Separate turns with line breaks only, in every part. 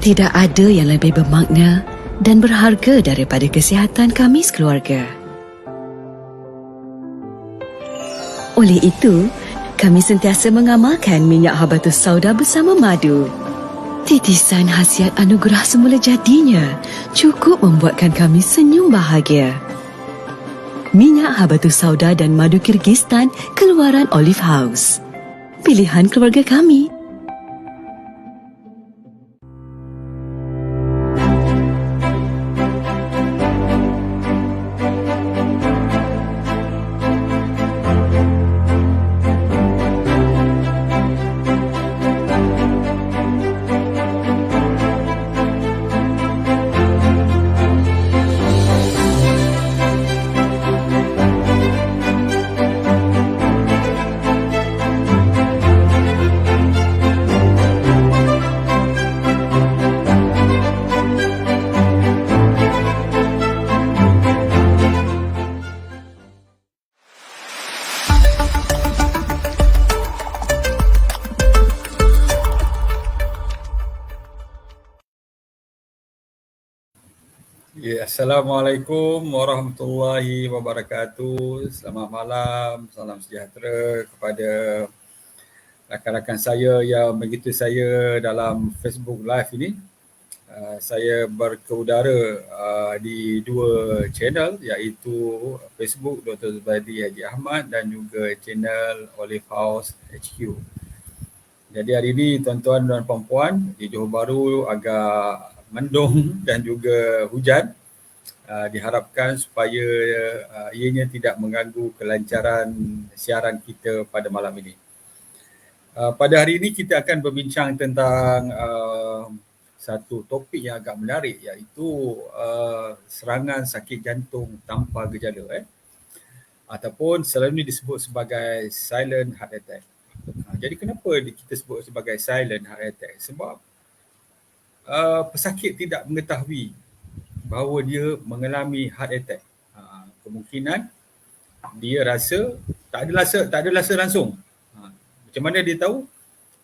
Tidak ada yang lebih bermakna dan berharga daripada kesihatan kami sekeluarga. Oleh itu, kami sentiasa mengamalkan minyak habatus sauda bersama madu. Titisan khasiat anugerah semula jadinya cukup membuatkan kami senyum bahagia. Minyak habatus sauda dan madu Kyrgyzstan keluaran Olive House. Pilihan keluarga kami.
Ya, Assalamualaikum warahmatullahi wabarakatuh. Selamat malam, salam sejahtera kepada rakan-rakan saya yang mengikuti saya dalam Facebook Live ini. Saya berkeudara di dua channel, iaitu Facebook Dr. Zubaidi Haji Ahmad dan juga channel Olive House HQ. Jadi hari ini tuan-tuan dan puan-puan, di Johor Bahru agak mendung dan juga hujan. Diharapkan supaya ianya tidak mengganggu kelancaran siaran kita pada malam ini. Pada hari ini kita akan berbincang tentang satu topik yang agak menarik, iaitu serangan sakit jantung tanpa gejala, ataupun selalu disebut sebagai silent heart attack. Jadi kenapa kita sebut sebagai silent heart attack? Sebab pesakit tidak mengetahui bahawa dia mengalami heart attack. Kemungkinan dia rasa tak ada rasa langsung. Macam mana dia tahu?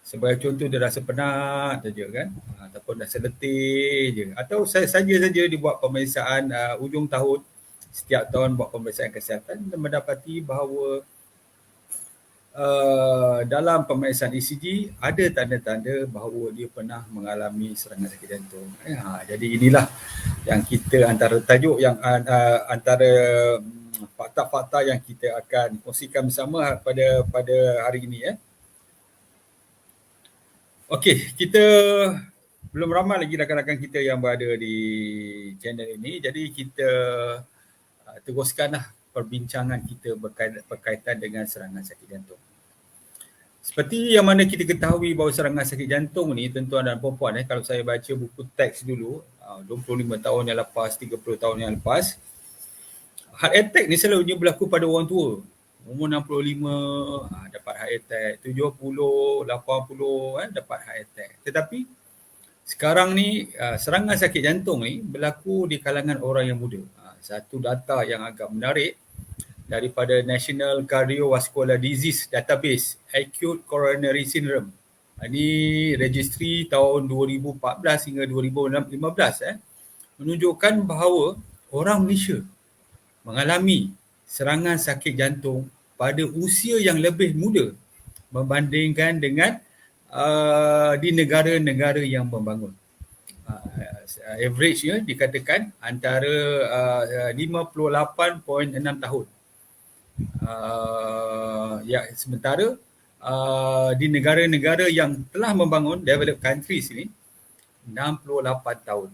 Sebagai contoh, dia rasa penat saja kan, ataupun rasa letih je, atau saja dia buat pemeriksaan ujung tahun, setiap tahun buat pemeriksaan kesihatan dan mendapati bahawa dalam pemeriksaan ECG ada tanda-tanda bahawa dia pernah mengalami serangan sakit jantung. Jadi inilah yang kita antara tajuk yang antara fakta-fakta yang kita akan kongsikan bersama pada hari ini. Okey, kita belum ramai lagi rakan-rakan kita yang berada di channel ini. Jadi kita teruskanlah perbincangan kita berkaitan dengan serangan sakit jantung. Seperti yang mana kita ketahui bahawa serangan sakit jantung ni, tuan-tuan dan puan-puan, kalau saya baca buku teks dulu, 25 tahun yang lepas, 30 tahun yang lepas, heart attack ni selalunya berlaku pada orang tua. Umur 65 dapat heart attack, 70, 80 dapat heart attack. Tetapi sekarang ni serangan sakit jantung ni berlaku di kalangan orang yang muda. Satu data yang agak menarik daripada National Cardiovascular Disease Database, Acute Coronary Syndrome. Ini registry tahun 2014 hingga 2015 menunjukkan bahawa orang Malaysia mengalami serangan sakit jantung pada usia yang lebih muda berbandingkan dengan di negara-negara yang membangun. Average dikatakan antara 58.6 tahun. Sementara di negara-negara yang telah membangun, developed countries ni, 68 tahun.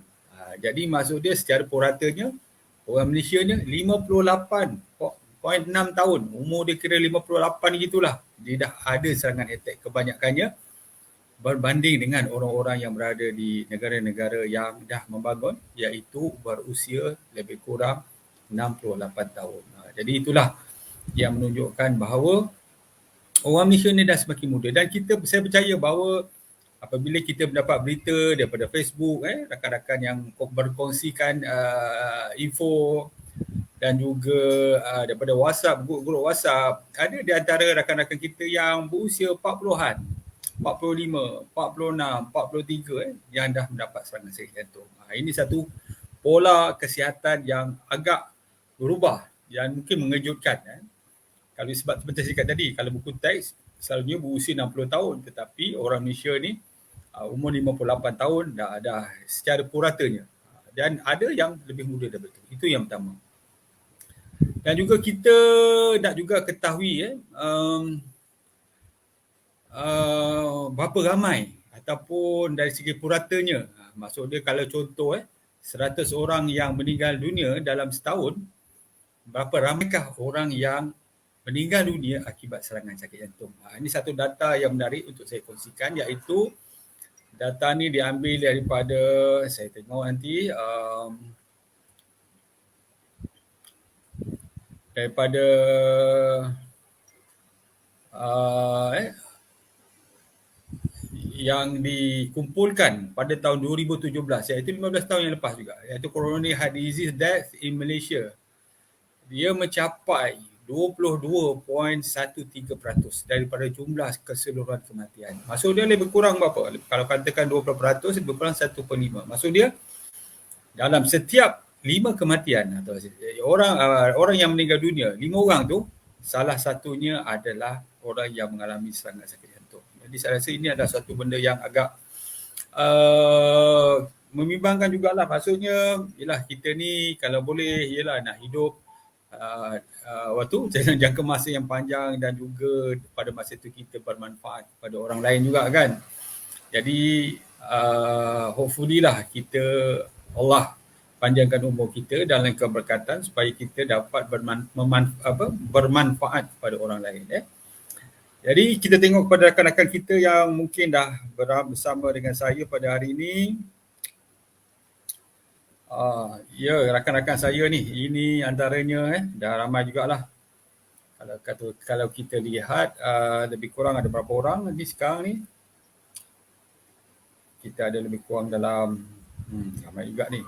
Jadi maksud dia secara puratanya, orang Malaysia ni 58.6 tahun. Umur dia kira 58 gitulah. Dia dah ada serangan attack. Kebanyakannya berbanding dengan orang-orang yang berada di negara-negara yang dah membangun, iaitu berusia lebih kurang 68 tahun. Jadi itulah yang menunjukkan bahawa orang Malaysia ni dah semakin muda. Dan saya percaya bahawa apabila kita mendapat berita daripada Facebook, rakan-rakan yang berkongsikan info, dan juga daripada WhatsApp, grup WhatsApp, ada di antara rakan-rakan kita yang berusia 40-an. 45, 46, 43 yang dah mendapat serangan sakit jantung. Ini satu pola kesihatan yang agak berubah yang mungkin mengejutkan. Kalau sebab seperti saya cakap tadi, kalau buku teks selalunya berusia 60 tahun, tetapi orang Malaysia ni umur 58 tahun dah secara puratanya. Dan ada yang lebih muda daripada itu. Itu yang pertama. Dan juga kita nak juga ketahui berapa ramai ataupun dari segi puratanya. Maksud dia kalau contoh 100 orang yang meninggal dunia dalam setahun, berapa ramaikah orang yang meninggal dunia akibat serangan sakit jantung. Ini satu data yang menarik untuk saya kongsikan, iaitu data ni diambil daripada, saya tengok nanti, daripada yang dikumpulkan pada tahun 2017, iaitu 15 tahun yang lepas juga, iaitu coronary heart disease death in Malaysia. Dia mencapai 22.13% daripada jumlah keseluruhan kematian. Maksud dia lebih kurang berapa? Kalau katakan 20%, lebih kurang 1/5. Maksud dia dalam setiap 5 kematian atau orang yang meninggal dunia, 5 orang tu salah satunya adalah orang yang mengalami serangan sakit jantung. Jadi saya rasa ini adalah satu benda yang agak membimbangkan jugalah. Maksudnya ialah kita ni kalau boleh ialah nak hidup waktu jangka masa yang panjang dan juga pada masa itu kita bermanfaat kepada orang lain juga kan. Jadi hopefully lah kita, Allah panjangkan umur kita dalam keberkatan supaya kita dapat bermanfaat kepada orang lain. Jadi kita tengok kepada rakan-rakan kita yang mungkin dah bersama dengan saya pada hari ini. Rakan-rakan saya ni, ini antaranya dah ramai jugalah. Kalau kita lihat lebih kurang ada berapa orang nanti sekarang ni. Kita ada lebih kurang dalam ramai juga ni.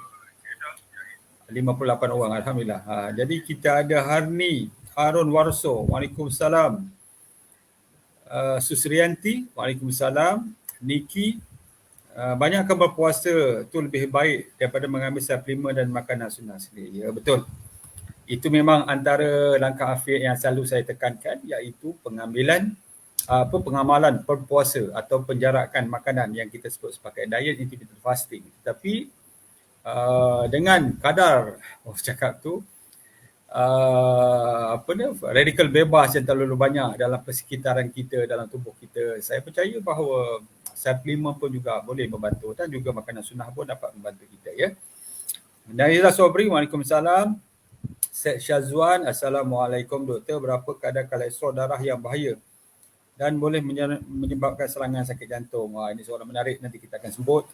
58 orang, alhamdulillah. Jadi kita ada Harni Harun Warso, Waalaikumsalam. Susrianti, Waalaikumsalam. Niki, banyakkan berpuasa tu lebih baik daripada mengambil suplemen dan makanan sunnah sendiri. Ya, betul. Itu memang antara langkah afiat yang selalu saya tekankan, iaitu pengamalan berpuasa atau penjarakan makanan yang kita sebut sebagai diet intermittent fasting. Tapi dengan kadar radikal bebas yang terlalu banyak dalam persekitaran kita, dalam tubuh kita, saya percaya bahawa suplemen pun juga boleh membantu dan juga makanan sunnah pun dapat membantu kita ya. Naila Sobri, Waalaikumsalam. Syed Syazwan, Assalamualaikum doktor, berapa kadar kolesterol darah yang bahaya dan boleh menyebabkan serangan sakit jantung? Ini soalan menarik, nanti kita akan sebut.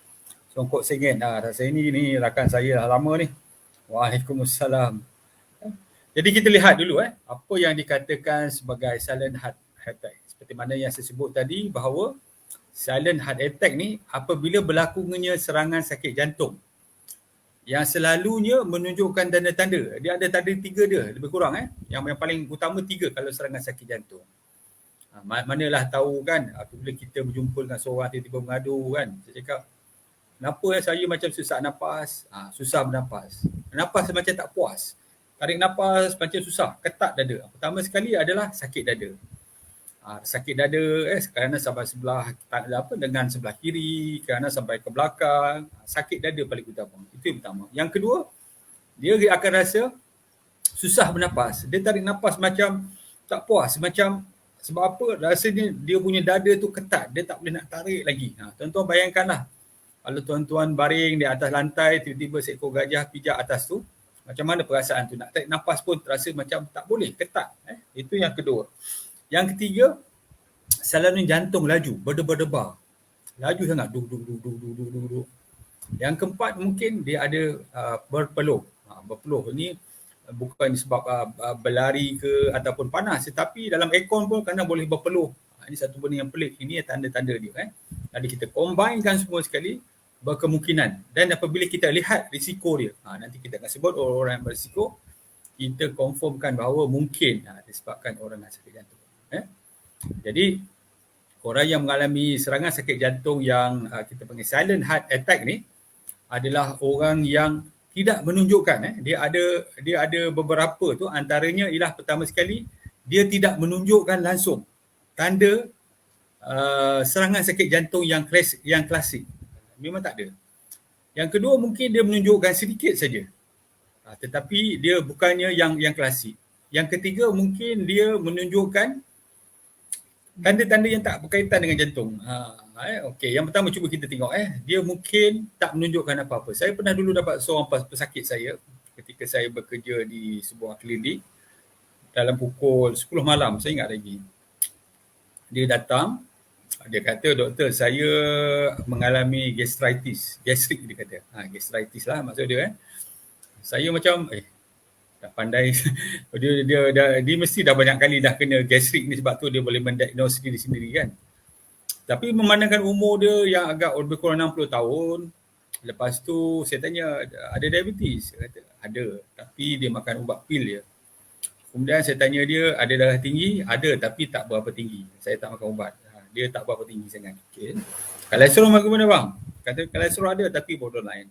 Songkok sengit. Rasa ini rakan saya dah lama ni. Waalaikumsalam. Jadi kita lihat dulu apa yang dikatakan sebagai silent heart attack. Seperti mana yang saya sebut tadi bahawa silent heart attack ni apabila berlakunya serangan sakit jantung yang selalunya menunjukkan tanda-tanda. Dia ada tanda 3 dia lebih kurang Yang paling utama 3 kalau serangan sakit jantung. Manalah tahu kan apabila kita berjumpa dengan seorang tiba-tiba mengadu kan. Saya cakap, kenapa saya macam susah nafas? Susah bernafas. Nafas macam tak puas. Tarik nafas macam susah, ketat dada. Pertama sekali adalah sakit dada. Sakit dada kerana sampai sebelah dengan sebelah kiri, kerana sampai ke belakang. Sakit dada paling utama. Itu yang pertama. Yang kedua, dia akan rasa susah bernafas. Dia tarik nafas macam tak puas, macam sebab apa? Rasanya dia punya dada tu ketat, dia tak boleh nak tarik lagi. Tuan-tuan bayangkanlah, kalau tuan-tuan baring di atas lantai, tiba-tiba seekor gajah pijak atas tu, macam mana perasaan tu? Nak tarik nafas pun terasa macam tak boleh, ketat. Itu yang kedua. Yang ketiga, saluran jantung laju, berdebar-debar. Laju sangat, duk. Yang keempat, mungkin dia ada berpeluh. Berpeluh ni bukan sebab berlari ke ataupun panas, tetapi dalam aircon pun kadang boleh berpeluh. Ini satu benda yang pelik. Ini tanda-tanda dia. Jadi kita combinekan semua sekali, berkemungkinan. Dan apabila kita lihat risiko dia, nanti kita akan sebut orang-orang yang berisiko, kita confirmkan bahawa mungkin disebabkan orang yang sakit jantung. Jadi orang yang mengalami serangan sakit jantung yang kita panggil silent heart attack ni adalah orang yang tidak menunjukkan dia ada beberapa tu, antaranya ialah pertama sekali dia tidak menunjukkan langsung tanda serangan sakit jantung yang klasik. Memang tak ada. Yang kedua mungkin dia menunjukkan sedikit saja. Tetapi dia bukannya yang klasik. Yang ketiga mungkin dia menunjukkan tanda-tanda yang tak berkaitan dengan jantung. Okey, yang pertama cuba kita tengok dia mungkin tak menunjukkan apa-apa. Saya pernah dulu dapat seorang pesakit saya ketika saya bekerja di sebuah klinik dalam pukul 10 malam, saya ingat lagi. Dia datang, dia kata, doktor saya mengalami gastrik dia kata. Gastritis lah maksud dia. Saya macam dah pandai dia mesti dah banyak kali dah kena gastrik ni, sebab tu dia boleh mendiagnose diri sendiri kan. Tapi memandangkan umur dia yang agak lebih kurang 60 tahun, lepas tu saya tanya ada diabetes, dia kata ada, tapi dia makan ubat pil je. Kemudian saya tanya dia ada darah tinggi, ada tapi tak berapa tinggi, saya tak makan ubat. Dia tak berapa tinggi sangat. Okay. Kolesterol bagaimana bang? Kata kolesterol ada tapi borderline.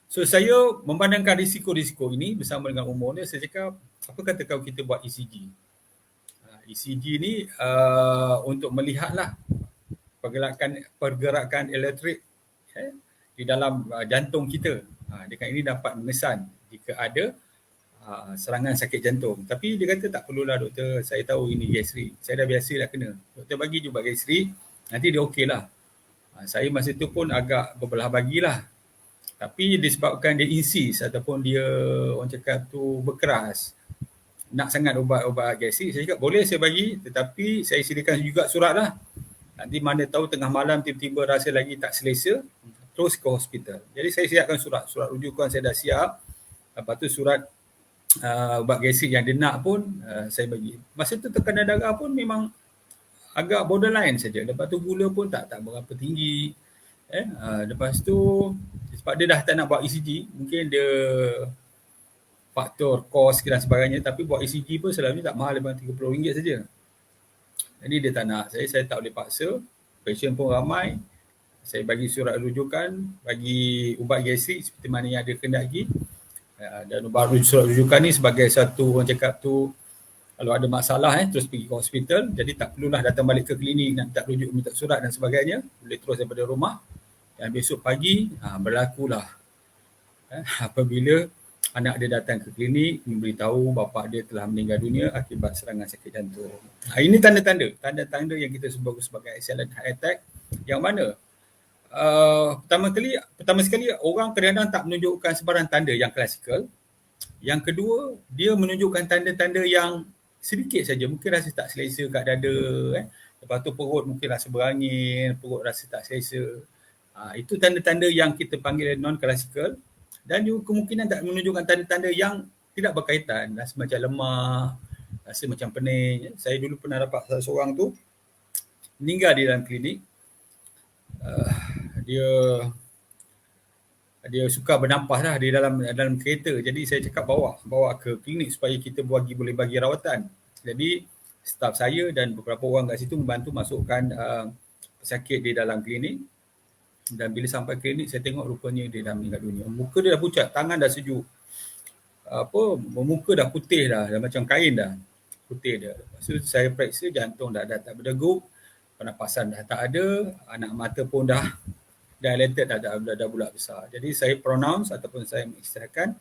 So saya memandangkan risiko-risiko ini bersama dengan umur dia, saya cakap apa kata kalau kita buat ECG. ECG ni untuk melihatlah pergerakan elektrik di dalam jantung kita. Dengan ini dapat mengesan jika ada serangan sakit jantung. Tapi dia kata tak perlulah doktor, saya tahu ini gastrik, saya dah biasa dah kena. Doktor bagi je ubat gastrik, nanti dia okey lah. Saya masa tu pun agak berbelah bagilah. Tapi disebabkan dia insist ataupun dia orang cakap tu berkeras nak sangat ubat gastrik, saya cakap boleh saya bagi, tetapi saya sediakan juga surat lah. Nanti mana tahu tengah malam tiba-tiba rasa lagi tak selesa, terus ke hospital. Jadi saya siapkan surat rujukan saya dah siap. Lepas tu surat ubat gastrik yang dia nak pun saya bagi. Masa tu tekanan darah pun memang agak borderline saja. Lepas tu gula pun tak berapa tinggi. Lepas tu sebab dia dah tak nak buat ECG, mungkin dia faktor kos dan sebagainya, tapi buat ECG pun selalunya tak mahal, lebih RM30 saja. Jadi dia tak nak, saya tak boleh paksa. Pasien pun ramai. Saya bagi surat rujukan, bagi ubat gastrik seperti mana yang ada kendaki. Dan ubat surat rujukan ni sebagai satu orang cakap tu, kalau ada masalah terus pergi ke hospital, jadi tak perlulah datang balik ke klinik nak minta rujuk, minta surat dan sebagainya, boleh terus daripada rumah. Dan besok pagi berlakulah apabila anak dia datang ke klinik memberitahu bapa dia telah meninggal dunia akibat serangan sakit jantung. Ini tanda-tanda yang kita sebut sebagai silent heart attack, yang mana pertama sekali orang kadang-kadang tak menunjukkan sebarang tanda yang klasikal. Yang kedua, dia menunjukkan tanda-tanda yang sedikit saja, mungkin rasa tak selesa kat dada, lepas tu perut mungkin rasa berangin, perut rasa tak selesa. Itu tanda-tanda yang kita panggil non-klasikal, dan juga kemungkinan tak menunjukkan tanda-tanda yang tidak berkaitan, rasa macam lemah, rasa macam pening. Saya dulu pernah dapat seorang tu meninggal di dalam klinik. Dia suka bernampas lah di dalam kereta, jadi saya cakap bawa ke klinik supaya kita boleh bagi rawatan. Jadi staf saya dan beberapa orang kat situ membantu masukkan pesakit di dalam klinik. Dan bila sampai klinik, saya tengok rupanya dia dah meninggal dunia. Muka dia dah pucat, tangan dah sejuk. Muka dah putih dah macam kain dah. Putih dah. Lepas tu saya periksa jantung dah tak berdegup, pernafasan dah tak ada, anak mata pun dah dilated, dah bulat besar. Jadi saya pronounce ataupun saya mengistirahkan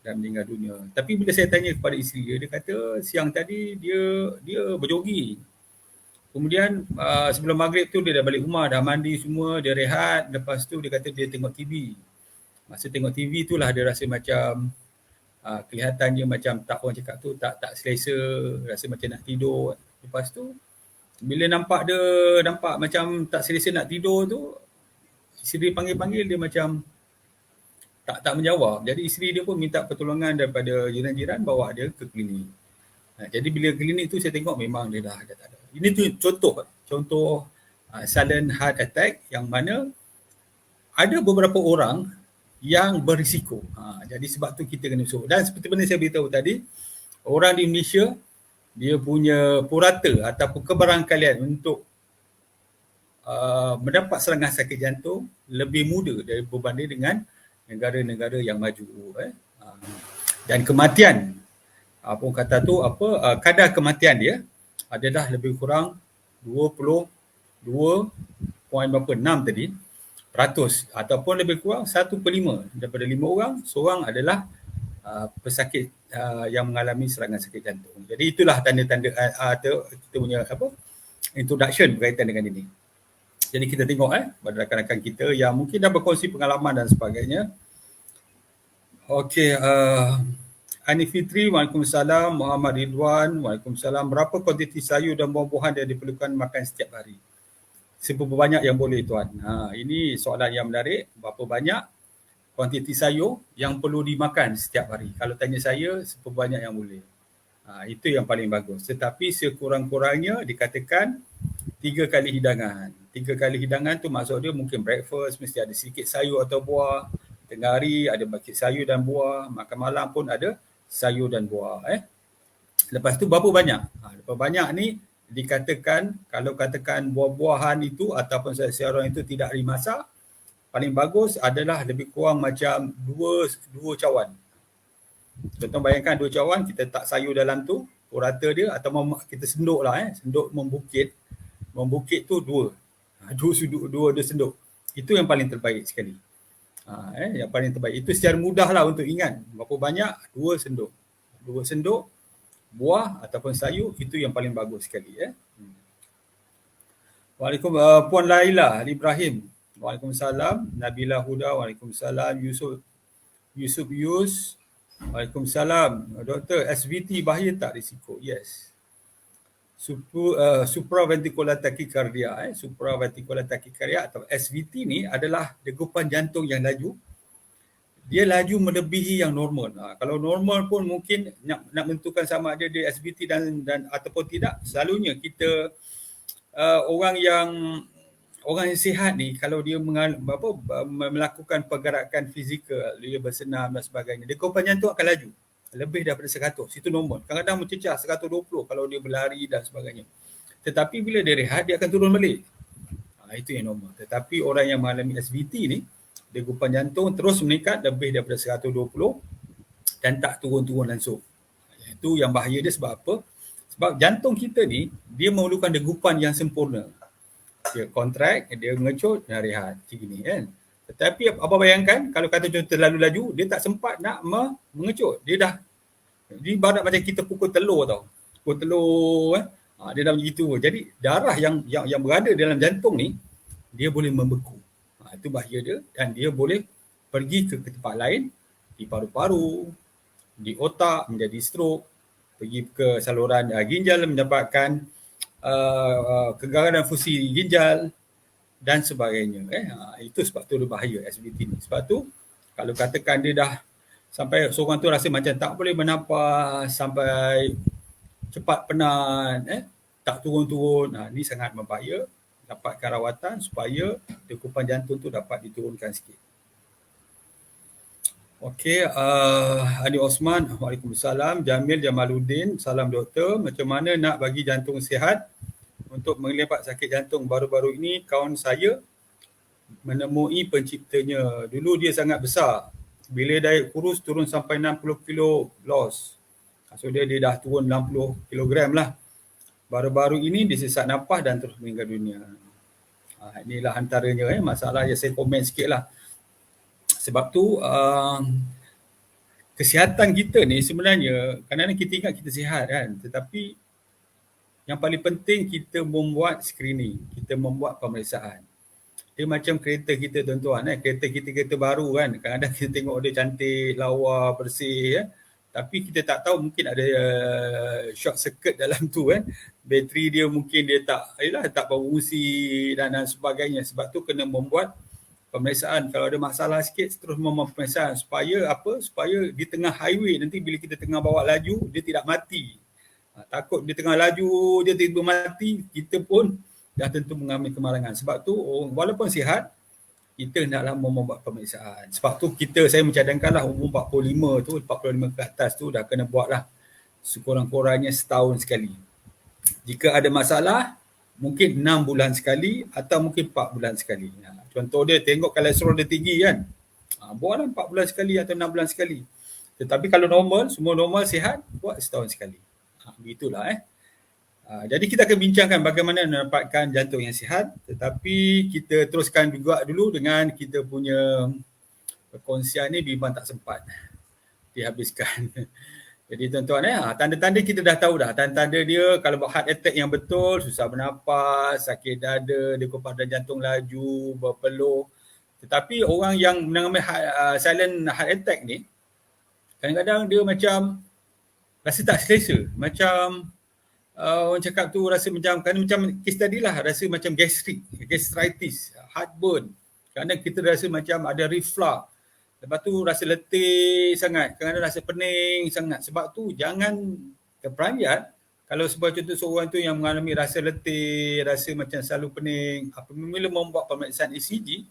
dan meninggal dunia. Tapi bila saya tanya kepada isteri dia kata siang tadi dia berjogging. Kemudian sebelum maghrib tu dia dah balik rumah, dah mandi semua, dia rehat. Lepas tu dia kata dia tengok TV. Masa tengok TV tu lah dia rasa macam kelihatannya macam tak, orang cakap tu tak selesa, rasa macam nak tidur. Lepas tu bila nampak macam tak selesa nak tidur tu, isteri panggil-panggil dia macam tak menjawab. Jadi isteri dia pun minta pertolongan daripada jiran-jiran bawa dia ke klinik. Jadi bila klinik tu saya tengok memang dia dah tak ada. Ini tu contoh silent heart attack yang mana ada beberapa orang yang berisiko. Jadi sebab tu kita kena masuk. Dan seperti mana saya beritahu tadi, orang di Malaysia dia punya purata ataupun kebarangkalian untuk mendapat serangan sakit jantung lebih muda berbanding dengan negara-negara yang maju. Dan kematian, apa kata tu, kadar kematian dia adalah lebih kurang 22 point berapa 6 tadi peratus, ataupun lebih kurang 1/5 daripada 5 orang, seorang adalah pesakit yang mengalami serangan sakit jantung. Jadi itulah tanda-tanda kita punya introduction berkaitan dengan ini. Jadi kita tengok pada rakan-rakan kita yang mungkin dah berkongsi pengalaman dan sebagainya. Okey, Ani Fitri, Waalaikumsalam. Muhammad Ridwan, Waalaikumsalam. Berapa kuantiti sayur dan buah-buahan yang diperlukan makan setiap hari? Seberapa banyak yang boleh, tuan? Ini soalan yang menarik. Berapa banyak kuantiti sayur yang perlu dimakan setiap hari? Kalau tanya saya, seberapa banyak yang boleh? Itu yang paling bagus. Tetapi sekurang-kurangnya dikatakan 3 kali hidangan. 3 kali hidangan tu maksud dia mungkin breakfast, mesti ada sedikit sayur atau buah. Tengah hari ada bakit sayur dan buah. Makan malam pun ada sayur dan buah. Lepas tu berapa banyak? Berapa banyak ni dikatakan, kalau katakan buah-buahan itu ataupun sayur-sayuran itu tidak dimasak, paling bagus adalah lebih kurang macam 2 cawan. Contoh bayangkan 2 cawan, kita tak sayur dalam tu, rata dia, atau kita senduk lah, senduk membukit. Membukit tu 2 senduk. Itu yang paling terbaik sekali. Yang paling terbaik. Itu secara mudah lah untuk ingat. Berapa banyak? 2 senduk. 2 senduk buah ataupun sayur, itu yang paling bagus sekali. Waalaikumsalam. Puan Laila Ibrahim. Waalaikumsalam. Nabila Huda. Waalaikumsalam. Yusuf Yus. Waalaikumsalam. Doktor, SVT bahaya tak risiko? Yes. Supraventricular tachycardia. Supraventricular tachycardia atau SVT ni adalah degupan jantung yang laju. Dia laju melebihi yang normal. Kalau normal pun mungkin nak menentukan sama ada dia SVT dan ataupun tidak. Selalunya kita orang yang sihat ni, kalau dia melakukan pergerakan fizikal, dia bersenam dan sebagainya, degupan jantung akan laju lebih daripada 100. Itu normal. Kadang-kadang mencecah 120 kalau dia berlari dan sebagainya. Tetapi bila dia rehat, dia akan turun balik. Itu yang normal. Tetapi orang yang mengalami SVT ni, degupan jantung terus meningkat lebih daripada 120 dan tak turun-turun langsung. Itu yang bahaya dia. Sebab apa? Sebab jantung kita ni, dia memerlukan degupan yang sempurna. Dia kontrak, dia mengecut, dia rehat. Macam ni kan. Tetapi apa bayangkan, kalau kata contoh terlalu laju, dia tak sempat nak mengecut. Dia dah, ibarat macam kita pukul telur tau. Pukul telur, dia dah begitu. Jadi darah yang berada dalam jantung ni, dia boleh membeku. Itu bahaya dia, dan dia boleh pergi ke tempat lain, di paru-paru, di otak menjadi stroke, pergi ke saluran ginjal mendapatkan kegagalan fungsi ginjal dan sebagainya. Itu sebab tu dia bahaya SVT ni. Sebab tu kalau katakan dia dah sampai seorang tu rasa macam tak boleh bernafas, sampai cepat penat, tak turun-turun, ni sangat berbahaya. Dapatkan rawatan supaya degupan jantung tu dapat diturunkan sikit. Okey, Adi Osman, Waalaikumsalam. Jamil Jamaluddin, salam doktor. Macam mana nak bagi jantung sihat untuk mengelak sakit jantung? Baru-baru ini kawan saya menemui penciptanya. Dulu dia sangat besar. Bila diet kurus turun sampai 60 kilo loss. So dia dah turun 60 kilogram lah. Baru-baru ini dia sesak nafas dan terus meninggal dunia. Inilah antaranya masalah yang saya komen sikit lah. Sebab tu kesihatan kita ni sebenarnya kadang-kadang kita ingat kita sihat kan. Tetapi yang paling penting kita membuat screening. Kita membuat pemeriksaan. Dia macam kereta kita tuan-tuan. Kereta baru kan. Kadang-kadang kita tengok dia cantik, lawa, bersih. Tapi kita tak tahu mungkin ada short circuit dalam tu kan. Bateri dia mungkin dia tak berfungsi dan sebagainya. Sebab tu kena membuat pemeriksaan. Kalau ada masalah sikit terus membuat pemeriksaan supaya apa? Supaya di tengah highway nanti bila kita tengah bawa laju dia tidak mati. Takut dia tengah laju dia tiba mati, kita pun dah tentu mengalami kemalangan. Sebab tu walaupun sihat kita hendaklah membuat pemeriksaan. Sebab tu saya mencadangkanlah umur 45 tu, 45 ke atas tu dah kena buatlah sekurang-kurangnya setahun sekali. Jika ada masalah, mungkin 6 bulan sekali atau mungkin 4 bulan sekali. Contoh dia tengok kolesterol dia tinggi kan. Buatlah 4 bulan sekali atau 6 bulan sekali. Tetapi kalau normal, semua normal, sihat, buat setahun sekali. Begitulah jadi kita akan bincangkan bagaimana mendapatkan jantung yang sihat, tetapi kita teruskan juga dulu dengan kita punya perkongsian ni bimbang tak sempat dihabiskan. Jadi tuan-tuan tanda-tanda kita dah tahu dah. Tanda-tanda dia kalau buat heart attack yang betul, susah bernafas, sakit dada, degupan jantung laju, berpeluh. Tetapi orang yang mengalami silent heart attack ni, kadang-kadang dia macam rasa tak selesa. Macam orang cakap tu rasa macam, case tadi lah, rasa macam gastritis, heartburn. Kadang kita rasa macam ada reflux. Lepas tu rasa letih sangat, kadang-kadang rasa pening sangat. Sebab tu jangan terperanjat kalau sebab contoh seorang tu yang mengalami rasa letih, rasa macam selalu pening, apabila membuat pemeriksaan ECG,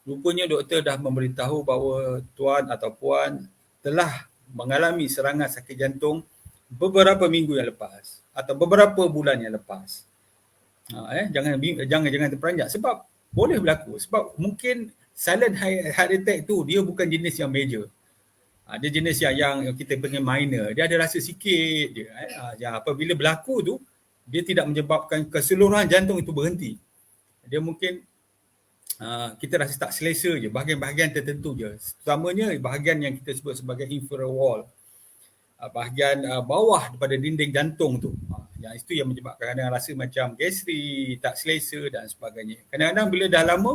rupanya doktor dah memberitahu bahawa tuan atau puan telah mengalami serangan sakit jantung beberapa minggu yang lepas atau beberapa bulan yang lepas. Jangan terperanjat sebab boleh berlaku. Sebab mungkin silent heart attack tu dia bukan jenis yang major. Dia jenis yang kita panggil minor. Dia ada rasa sikit je. Apabila berlaku tu, dia tidak menyebabkan keseluruhan jantung itu berhenti. Dia mungkin kita rasa tak selesa je, bahagian-bahagian tertentu je. Terutamanya bahagian yang kita sebut sebagai inferior wall. Bahagian bawah daripada dinding jantung tu. Yang itu yang menyebabkan kadang rasa macam gastrik, tak selesa dan sebagainya. Kadang-kadang bila dah lama,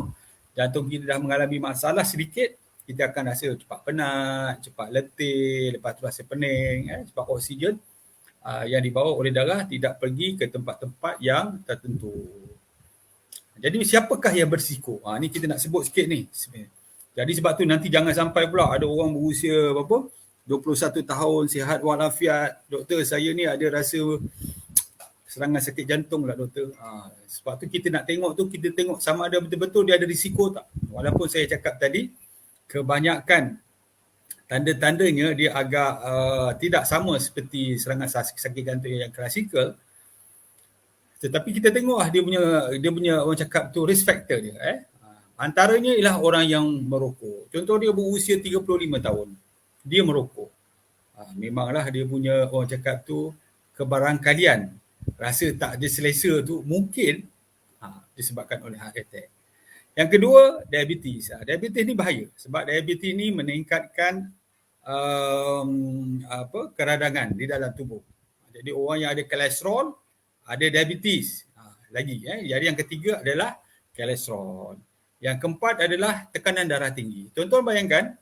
jantung kita dah mengalami masalah sedikit, kita akan rasa cepat penat, cepat letih, lepas tu rasa pening, sebab oksigen yang dibawa oleh darah tidak pergi ke tempat-tempat yang tertentu. Jadi siapakah yang berisiko? Ni kita nak sebut sikit ni. Jadi sebab tu nanti jangan sampai pula ada orang berusia 21 tahun, sihat walafiat. Doktor, saya ni ada rasa serangan sakit jantung lah doktor. Sebab tu kita nak tengok tu, kita tengok sama ada betul-betul dia ada risiko tak. Walaupun saya cakap tadi, kebanyakan tanda-tandanya dia agak tidak sama seperti serangan sakit jantung yang klasikal. Tetapi kita tengok dia punya orang cakap tu risk factor dia. Antaranya ialah orang yang merokok. Contoh dia berusia 35 tahun. Dia merokok. Memanglah dia punya orang cakap tu kebarangkalian rasa tak ada selesa tu mungkin disebabkan oleh heart attack. Yang kedua, diabetes. Diabetes ni bahaya sebab diabetes ni meningkatkan keradangan di dalam tubuh. Jadi orang yang ada kolesterol, ada diabetes lagi. Jadi yang ketiga adalah kolesterol. Yang keempat adalah tekanan darah tinggi. Tuan-tuan bayangkan,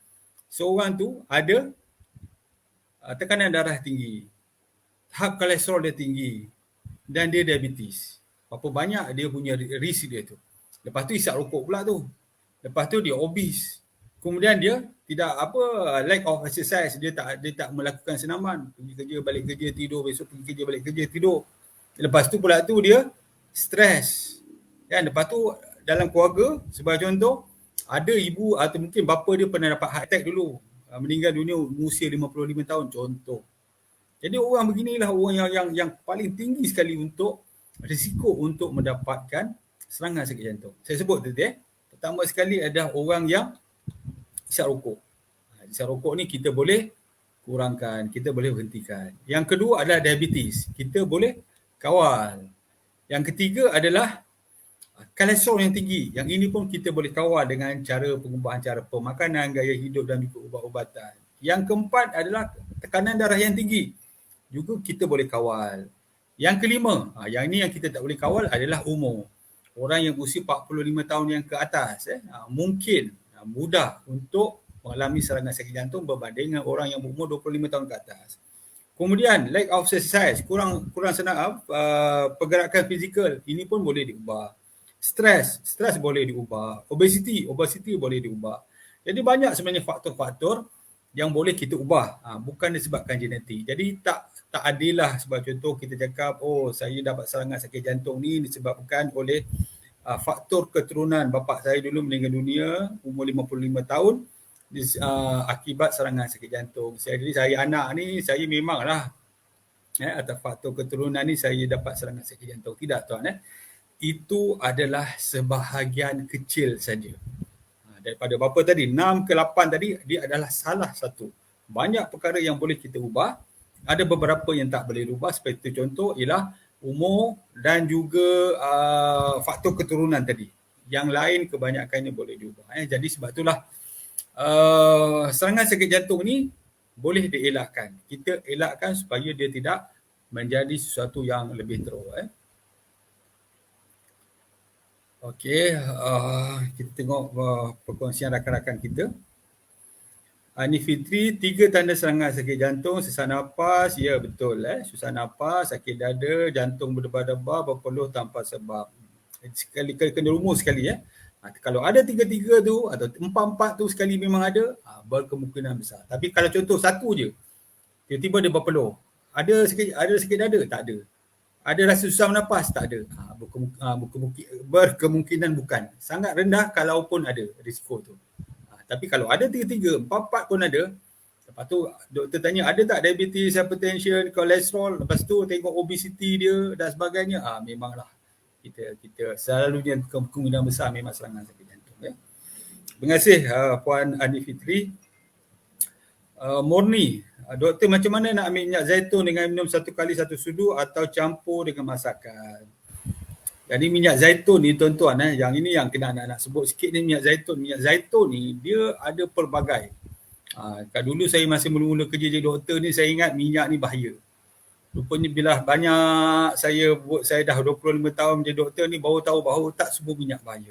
seorang tu ada tekanan darah tinggi, tahap kolesterol dia tinggi dan dia diabetes. Berapa banyak dia punya risk dia tu. Lepas tu isap rokok pula tu. Lepas tu dia obese. Kemudian dia tidak lack of exercise, dia tak melakukan senaman, pergi kerja balik kerja tidur, besok pergi kerja balik kerja tidur. Lepas tu pula tu dia stres. Kan, lepas tu dalam keluarga sebagai contoh ada ibu atau mungkin bapa dia pernah dapat heart attack dulu, meninggal dunia usia 55 tahun contoh. Jadi orang beginilah orang yang paling tinggi sekali untuk risiko untuk mendapatkan serangan sakit jantung. Saya sebut tadi pertama sekali adalah orang yang isap rokok. Isap rokok ni kita boleh kurangkan, kita boleh hentikan. Yang kedua adalah diabetes. Kita boleh kawal. Yang ketiga adalah kolesterol yang tinggi. Yang ini pun kita boleh kawal dengan cara pengubahan cara pemakanan, gaya hidup dan juga ubat-ubatan. Yang keempat adalah tekanan darah yang tinggi. Juga kita boleh kawal. Yang kelima, yang ini yang kita tak boleh kawal adalah umur. Orang yang berusia 45 tahun yang ke atas mungkin mudah untuk mengalami serangan sakit jantung berbanding dengan orang yang berumur 25 tahun ke atas. Kemudian lack of exercise, kurang senang pergerakan fizikal, ini pun boleh diubah. Stres boleh diubah. Obesity boleh diubah. Jadi banyak sebenarnya faktor-faktor yang boleh kita ubah, bukan disebabkan genetik. Jadi tak adillah sebab contoh kita cakap saya dapat serangan sakit jantung ni disebabkan oleh faktor keturunan bapa saya dulu meninggal dunia umur 55 tahun akibat serangan sakit jantung. Jadi saya anak ni saya memanglah atas faktor keturunan ni saya dapat serangan sakit jantung. Tidak tuan. itu adalah sebahagian kecil saja. Daripada berapa tadi? 6 ke 8 tadi, dia adalah salah satu. Banyak perkara yang boleh kita ubah. Ada beberapa yang tak boleh ubah. Seperti contoh ialah umur dan juga faktor keturunan tadi. Yang lain kebanyakannya boleh diubah. Jadi sebab itulah serangan sakit jantung ni boleh dielakkan. Kita elakkan supaya dia tidak menjadi sesuatu yang lebih teruk. Okey, kita tengok perkongsian rakan-rakan kita. Ani Fitri, 3 tanda serangan sakit jantung, sesak nafas, ya betul. Susah nafas, sakit dada, jantung berdebar-debar, berpeluh tanpa sebab. Sekali kena rumus sekali. Kalau ada 3-3 tu atau 4-4 tu sekali memang ada, berkemungkinan besar. Tapi kalau contoh satu je, tiba-tiba dia berpeluh, ada sakit dada, tak ada. Ada rasa susah nafas, tak ada. Berkemungkinan bukan. Sangat rendah kalaupun ada risiko tu. Tapi kalau ada 3-3, 4-4 pun ada, lepas tu doktor tanya ada tak diabetes, hypertension, kolesterol, lepas tu tengok obesity dia dan sebagainya, memanglah kita selalunya kemungkinan besar memang serangan sakit jantung. Terima kasih Puan Ani Fitri. Murni, doktor macam mana nak ambil minyak zaitun dengan minum 1 kali 1 sudu atau campur dengan masakan? Jadi minyak zaitun ni tuan-tuan, yang ini yang kena nak sebut sikit ni, minyak zaitun. Minyak zaitun ni dia ada pelbagai. Dulu saya masih mula-mula kerja jadi doktor ni, saya ingat minyak ni bahaya. Rupanya bila banyak saya dah 25 tahun menjadi doktor ni, baru tahu bahawa tak semua minyak bahaya.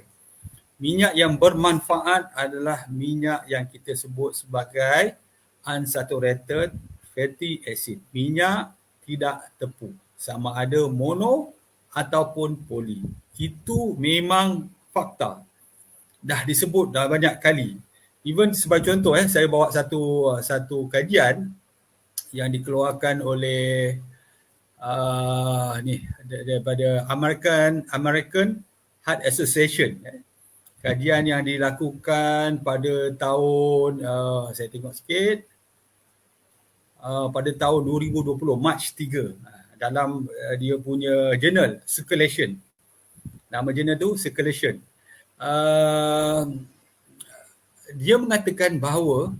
Minyak yang bermanfaat adalah minyak yang kita sebut sebagai unsaturated fatty acid. Minyak tidak tepung. Sama ada mono ataupun poli. Itu memang fakta. Dah disebut dah banyak kali. Even sebagai contoh, saya bawa satu kajian yang dikeluarkan oleh daripada American Heart Association. Kajian yang dilakukan pada tahun, saya tengok sikit, pada tahun 2020, Mac 3. Dalam dia punya journal Circulation. Nama jurnal tu Circulation. Dia mengatakan bahawa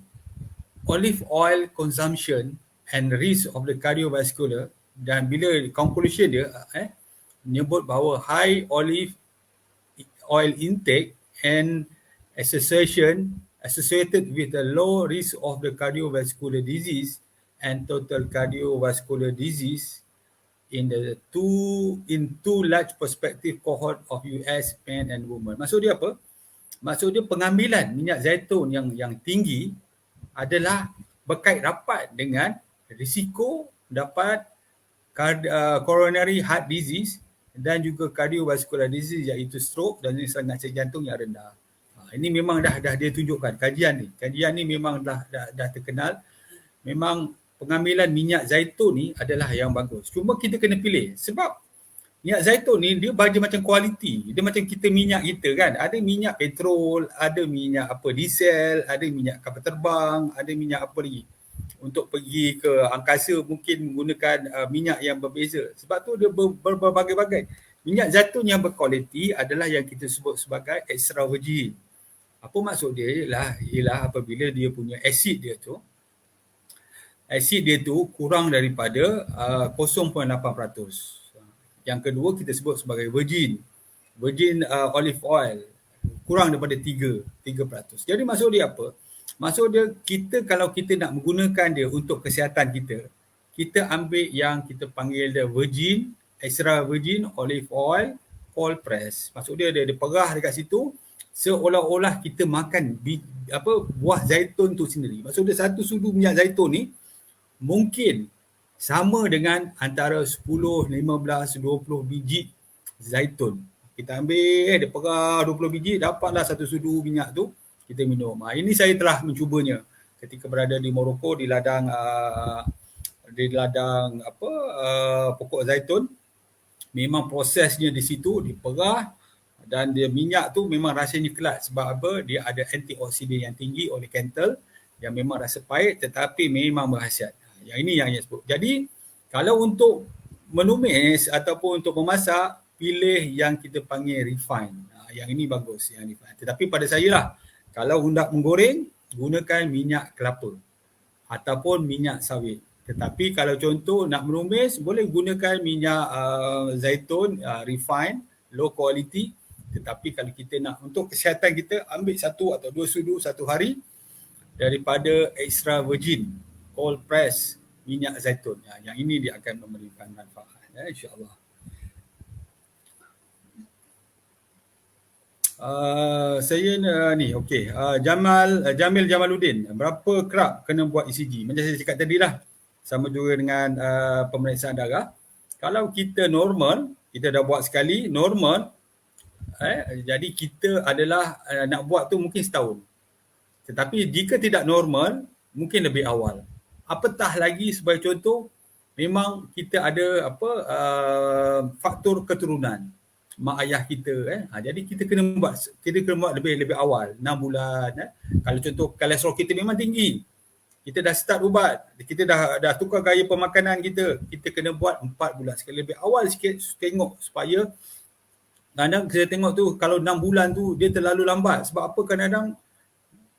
olive oil consumption and risk of the cardiovascular, dan bila conclusion dia menyebut bahawa high olive oil intake and associated with a low risk of the cardiovascular disease and total cardiovascular disease in two large prospective cohort of US men and women. Maksud dia apa? Maksud dia pengambilan minyak zaitun yang tinggi adalah berkait rapat dengan risiko dapat coronary heart disease dan juga cardiovascular disease, iaitu stroke dan serangan sakit jantung yang rendah. Ini memang dah dia tunjukkan kajian ni memang dah terkenal. Memang pengambilan minyak zaitun ni adalah yang bagus. Cuma kita kena pilih, sebab minyak zaitun ni dia macam kualiti. Dia macam kita minyak kita kan. Ada minyak petrol, ada minyak diesel, ada minyak kapal terbang, ada minyak apa lagi. Untuk pergi ke angkasa mungkin menggunakan minyak yang berbeza. Sebab tu dia berbagai-bagai. Minyak zaitun yang berkualiti adalah yang kita sebut sebagai extra virgin. Apa maksud dia ialah apabila dia punya asid dia tu kurang daripada 0.8%. Yang kedua kita sebut sebagai virgin olive oil, kurang daripada 3%. Jadi maksud dia apa? Maksud dia, kalau kita nak menggunakan dia untuk kesihatan kita ambil yang kita panggil dia extra virgin olive oil cold press. Maksud dia perah dekat situ seolah-olah kita makan buah zaitun tu sendiri. Maksud dia satu sudu minyak zaitun ni mungkin sama dengan antara 10, 15, 20 biji zaitun. Kita ambil, dia perah 20 biji, dapatlah satu sudu minyak tu, kita minum. Ini saya telah mencubanya ketika berada di Morocco, di ladang pokok zaitun. Memang prosesnya di situ diperah, dan dia minyak tu memang rasanya kelat. Sebab apa? Dia ada antioksidan yang tinggi oleh kental, yang memang rasa pahit tetapi memang berkhasiat. Yang ini yang saya sebut. Jadi kalau untuk menumis ataupun untuk memasak, pilih yang kita panggil refine. Yang ini bagus, yang refine. Tetapi pada saya lah, kalau hendak menggoreng, gunakan minyak kelapa ataupun minyak sawit. Tetapi kalau contoh nak menumis, boleh gunakan minyak zaitun refine, low quality. Tetapi kalau kita nak untuk kesihatan kita, ambil 1 atau 2 sudu satu hari daripada extra virgin cold press minyak zaitun. Yang ini dia akan memberikan manfaat, insya-Allah. Saya ni okey. Jamil Jamaluddin, berapa kerap kena buat ECG? Macam saya cakap tadi lah, sama juga dengan pemeriksaan darah. Kalau kita normal, kita dah buat sekali normal, jadi kita adalah nak buat tu mungkin setahun. Tetapi jika tidak normal, mungkin lebih awal. Apatah lagi sebagai contoh, memang kita ada faktor keturunan mak ayah kita. Jadi kita kena buat lebih awal, 6 bulan. Kalau contoh kolesterol kita memang tinggi, kita dah start ubat, kita dah tukar gaya pemakanan kita kena buat 4 bulan sekali, lebih awal sikit tengok, supaya kadang-kadang kita tengok tu kalau 6 bulan tu dia terlalu lambat. Sebab apa? Kadang-kadang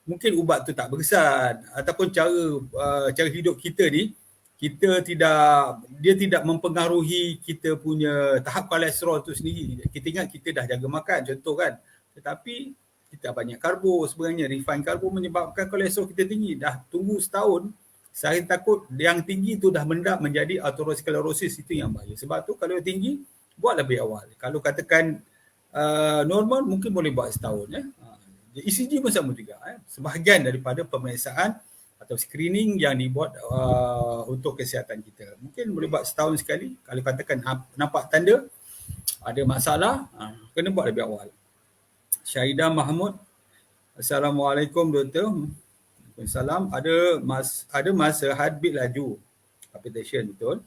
mungkin ubat tu tak berkesan, ataupun cara hidup kita ni, dia tidak mempengaruhi kita punya tahap kolesterol tu sendiri. Kita ingat kita dah jaga makan, contoh kan, tetapi kita banyak karbo sebenarnya. Refined karbo menyebabkan kolesterol kita tinggi. Dah tunggu setahun, saya takut yang tinggi tu dah mendap menjadi atherosclerosis. Itu yang bahaya. Sebab tu kalau tinggi, buat lebih awal. Kalau katakan normal, mungkin boleh buat setahun. ECG pun sama juga. Sebahagian daripada pemeriksaan atau screening yang dibuat untuk kesihatan kita. Mungkin boleh buat setahun sekali. Kalau katakan nampak tanda ada masalah, kena buat lebih awal. Syahidah Mahmud, Assalamualaikum Doktor. Waalaikumsalam. Ada masa heartbeat laju, palpitation, betul.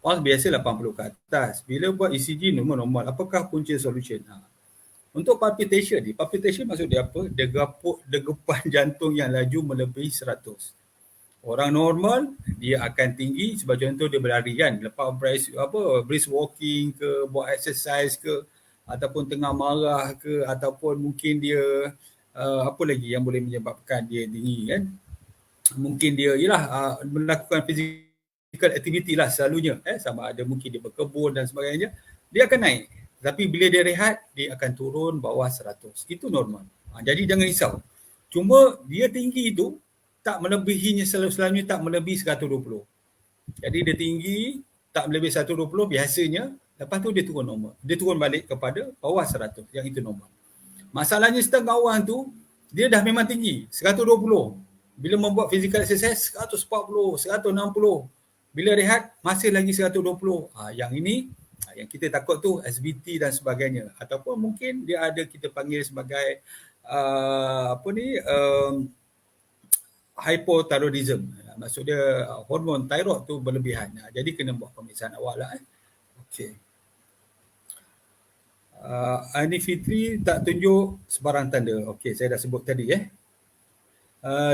Pulse biasa 80 ke atas. Bila buat ECG normal. Apakah punca solution? Untuk palpitation ni, palpitation maksud dia apa? Degupan jantung yang laju melebihi 100. Orang normal dia akan tinggi, sebab contoh dia berlari kan, lepas brisk walking ke, buat exercise ke, ataupun tengah marah ke, ataupun mungkin dia apa lagi yang boleh menyebabkan dia tinggi kan. Mungkin dia melakukan physical activity lah selalunya, sama ada mungkin dia berkebun dan sebagainya, dia akan naik. Tapi bila dia rehat, dia akan turun bawah 100. Itu normal. Jadi jangan risau. Cuma dia tinggi itu tak melebihinya, selalunya tak melebihi 120. Jadi dia tinggi tak melebihi 120 biasanya, lepas tu dia turun normal. Dia turun balik kepada bawah 100. Yang itu normal. Masalahnya setengah orang tu, dia dah memang tinggi, 120. Bila membuat physical exercise, 140, 160. Bila rehat, masih lagi 120. Yang ini, yang kita takut tu SVT dan sebagainya. Ataupun mungkin dia ada kita panggil sebagai hypothyroidism. Maksud dia hormon thyroid tu berlebihan. Jadi kena buat pemeriksaan awal lah. Okey. Ani Fitri tak tunjuk sebarang tanda. Okey, saya dah sebut tadi.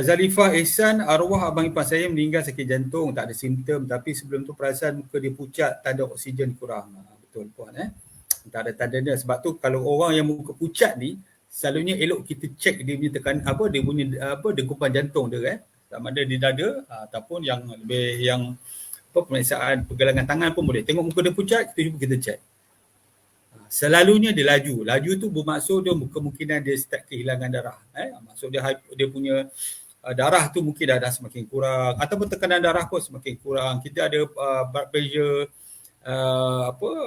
Zalifah Ihsan, arwah abang ipar saya meninggal sakit jantung, tak ada simptom, tapi sebelum tu perasan muka dia pucat, tanda oksigen kurang. Betul puan. Tak ada tanda dia. Sebab tu kalau orang yang muka pucat ni, selalunya elok kita cek dia punya tekanan dia punya degupan jantung dia sama ada di dada ataupun yang pemeriksaan pergelangan tangan pun boleh. Tengok muka dia pucat, kita cek. Selalunya dia laju. Laju tu bermaksud dia kemungkinan dia start kehilangan darah. Maksud dia punya darah tu mungkin dah semakin kurang, ataupun tekanan darah pun semakin kurang. Kita ada blood pressure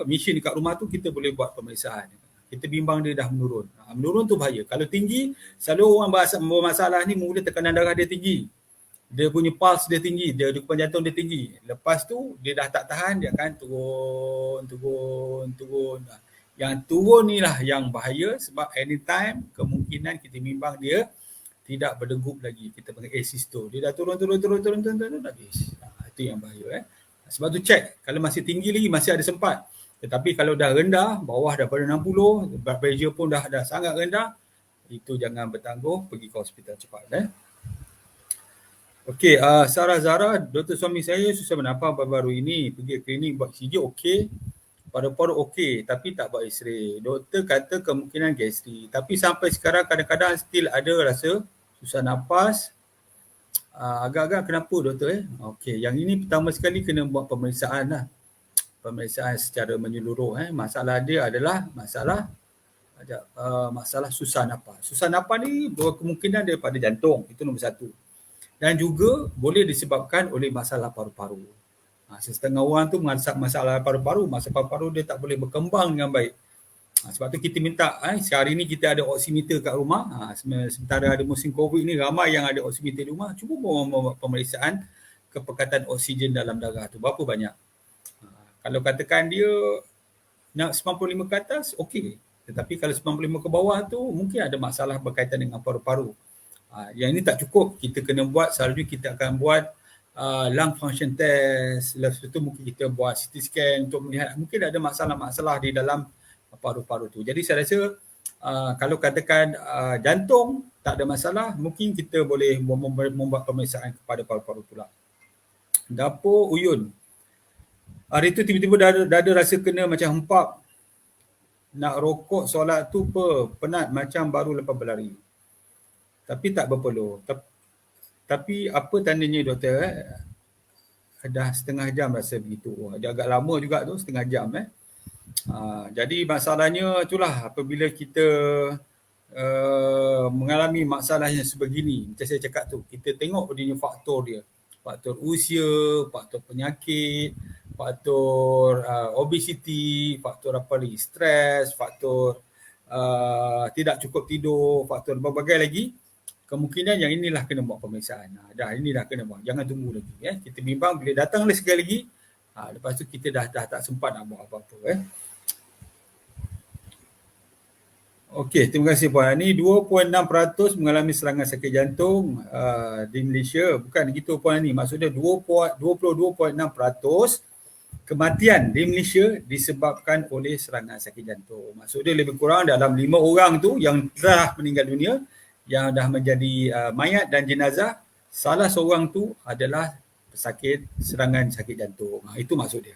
mesin dekat rumah tu, kita boleh buat pemeriksaan. Kita bimbang dia dah menurun. Menurun tu bahaya. Kalau tinggi, selalu orang bermasalah ni mula tekanan darah dia tinggi. Dia punya pulse dia tinggi, dia degupan jantung dia tinggi. Lepas tu dia dah tak tahan, dia akan turun. Yang turun ni lah yang bahaya, sebab anytime kemungkinan kita bimbang dia tidak berdegup lagi. Kita panggil asystole. Dia dah turun habis. Itu yang bahaya. Sebab tu cek, kalau masih tinggi lagi masih ada sempat. Tetapi kalau dah rendah, bawah daripada 60, blood pressure pun dah sangat rendah, itu jangan bertangguh, pergi ke hospital cepat. Okey, Sarah Zara, doktor suami saya susah bernafas baru-baru ini, pergi klinik buat ECG okey. paru-paru okey tapi tak buat X-ray. Doktor kata kemungkinan gastrik. Tapi sampai sekarang kadang-kadang still ada rasa susah nafas. Agak-agak kenapa doktor Okey, yang ini pertama sekali kena buat pemeriksaan lah. Pemeriksaan secara menyeluruh. Masalah dia adalah masalah susah nafas. Susah nafas ni berkemungkinan daripada jantung. Itu nombor satu. Dan juga boleh disebabkan oleh masalah paru-paru. Setengah orang tu masalah paru-paru. Masalah paru-paru dia tak boleh berkembang dengan baik. Sebab tu kita minta, sehari ni kita ada oximeter kat rumah. Sementara ada musim COVID ni, ramai yang ada oximeter di rumah. Cuba buat pemeriksaan kepekatan oksigen dalam darah tu. Berapa banyak? Kalau katakan dia nak 95 ke atas, okey. Tetapi kalau 95 ke bawah tu, mungkin ada masalah berkaitan dengan paru-paru. Yang ini tak cukup. Kita kena buat, selalunya kita akan buat lung function test. Lepas tu mungkin kita buat CT scan untuk melihat mungkin ada masalah-masalah di dalam paru-paru tu. Jadi saya rasa kalau katakan jantung tak ada masalah, mungkin kita boleh membuat pemeriksaan kepada paru-paru pula. Dapur Uyun. Hari tu tiba-tiba dada rasa kena macam hempap. Nak rokok solat tu penat macam baru lepas berlari. Tapi tak berpeluh. Tapi apa tandanya doktor? Dah setengah jam rasa begitu. Dia agak lama juga tu, setengah jam. Jadi masalahnya itulah apabila kita mengalami masalah yang sebegini. Macam saya cakap tu, kita tengok dia faktor dia. Faktor usia, faktor penyakit, faktor obesity, faktor apa lagi, stres, faktor tidak cukup tidur, faktor berbagai lagi. Kemungkinan yang inilah kena buat pemeriksaan. Inilah kena buat. Jangan tunggu lagi. Kita bimbang bila datang lagi sekali lagi, lepas tu kita dah tak sempat nak buat apa-apa. Okey, terima kasih Puan. Ini 2.6% mengalami serangan sakit jantung di Malaysia. Bukan gitu Puan ni. Maksudnya 22.6% kematian di Malaysia disebabkan oleh serangan sakit jantung. Maksudnya lebih kurang dalam 5 orang tu yang telah meninggal dunia, yang dah menjadi mayat dan jenazah, salah seorang tu adalah pesakit serangan sakit jantung. Itu maksud dia.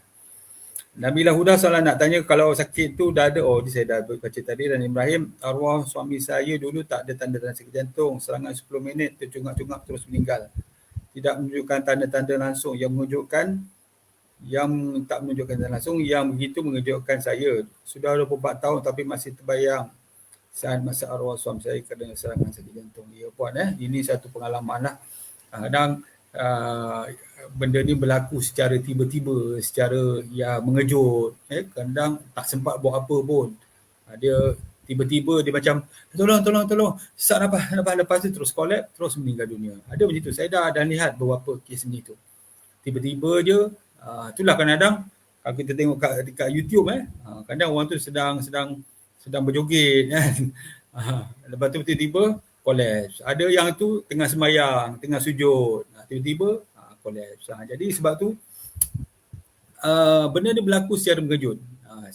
Nabila Huda salah nak tanya kalau sakit tu dah ada. Saya dah baca tadi. Dan Ibrahim, arwah suami saya dulu tak ada tanda-tanda sakit jantung. Serangan 10 minit tercungap-cungap terus meninggal. Tidak menunjukkan tanda-tanda langsung. Yang tak menunjukkan tanda langsung, yang begitu mengejutkan saya. Sudah 24 tahun tapi masih terbayang saat masa arwah suami saya kena serangan sakit jantung. Ya Puan, ini satu pengalaman lah. Kadang benda ni berlaku secara tiba-tiba, secara mengejut. Kadang tak sempat buat apa pun. Dia tiba-tiba dia macam tolong, sesak nafas, lepas tu terus collapse, terus meninggal dunia. Ada macam tu. Saya dah lihat beberapa kes ni tu. Tiba-tiba je, itulah kadang-kadang kalau kita tengok kat YouTube, kadang orang tu sedang berjoget kan. Lepas tu tiba-tiba collapse. Ada yang tu tengah sembahyang, tengah sujud, tiba-tiba collapse. Jadi sebab tu benda ni berlaku secara mengejut.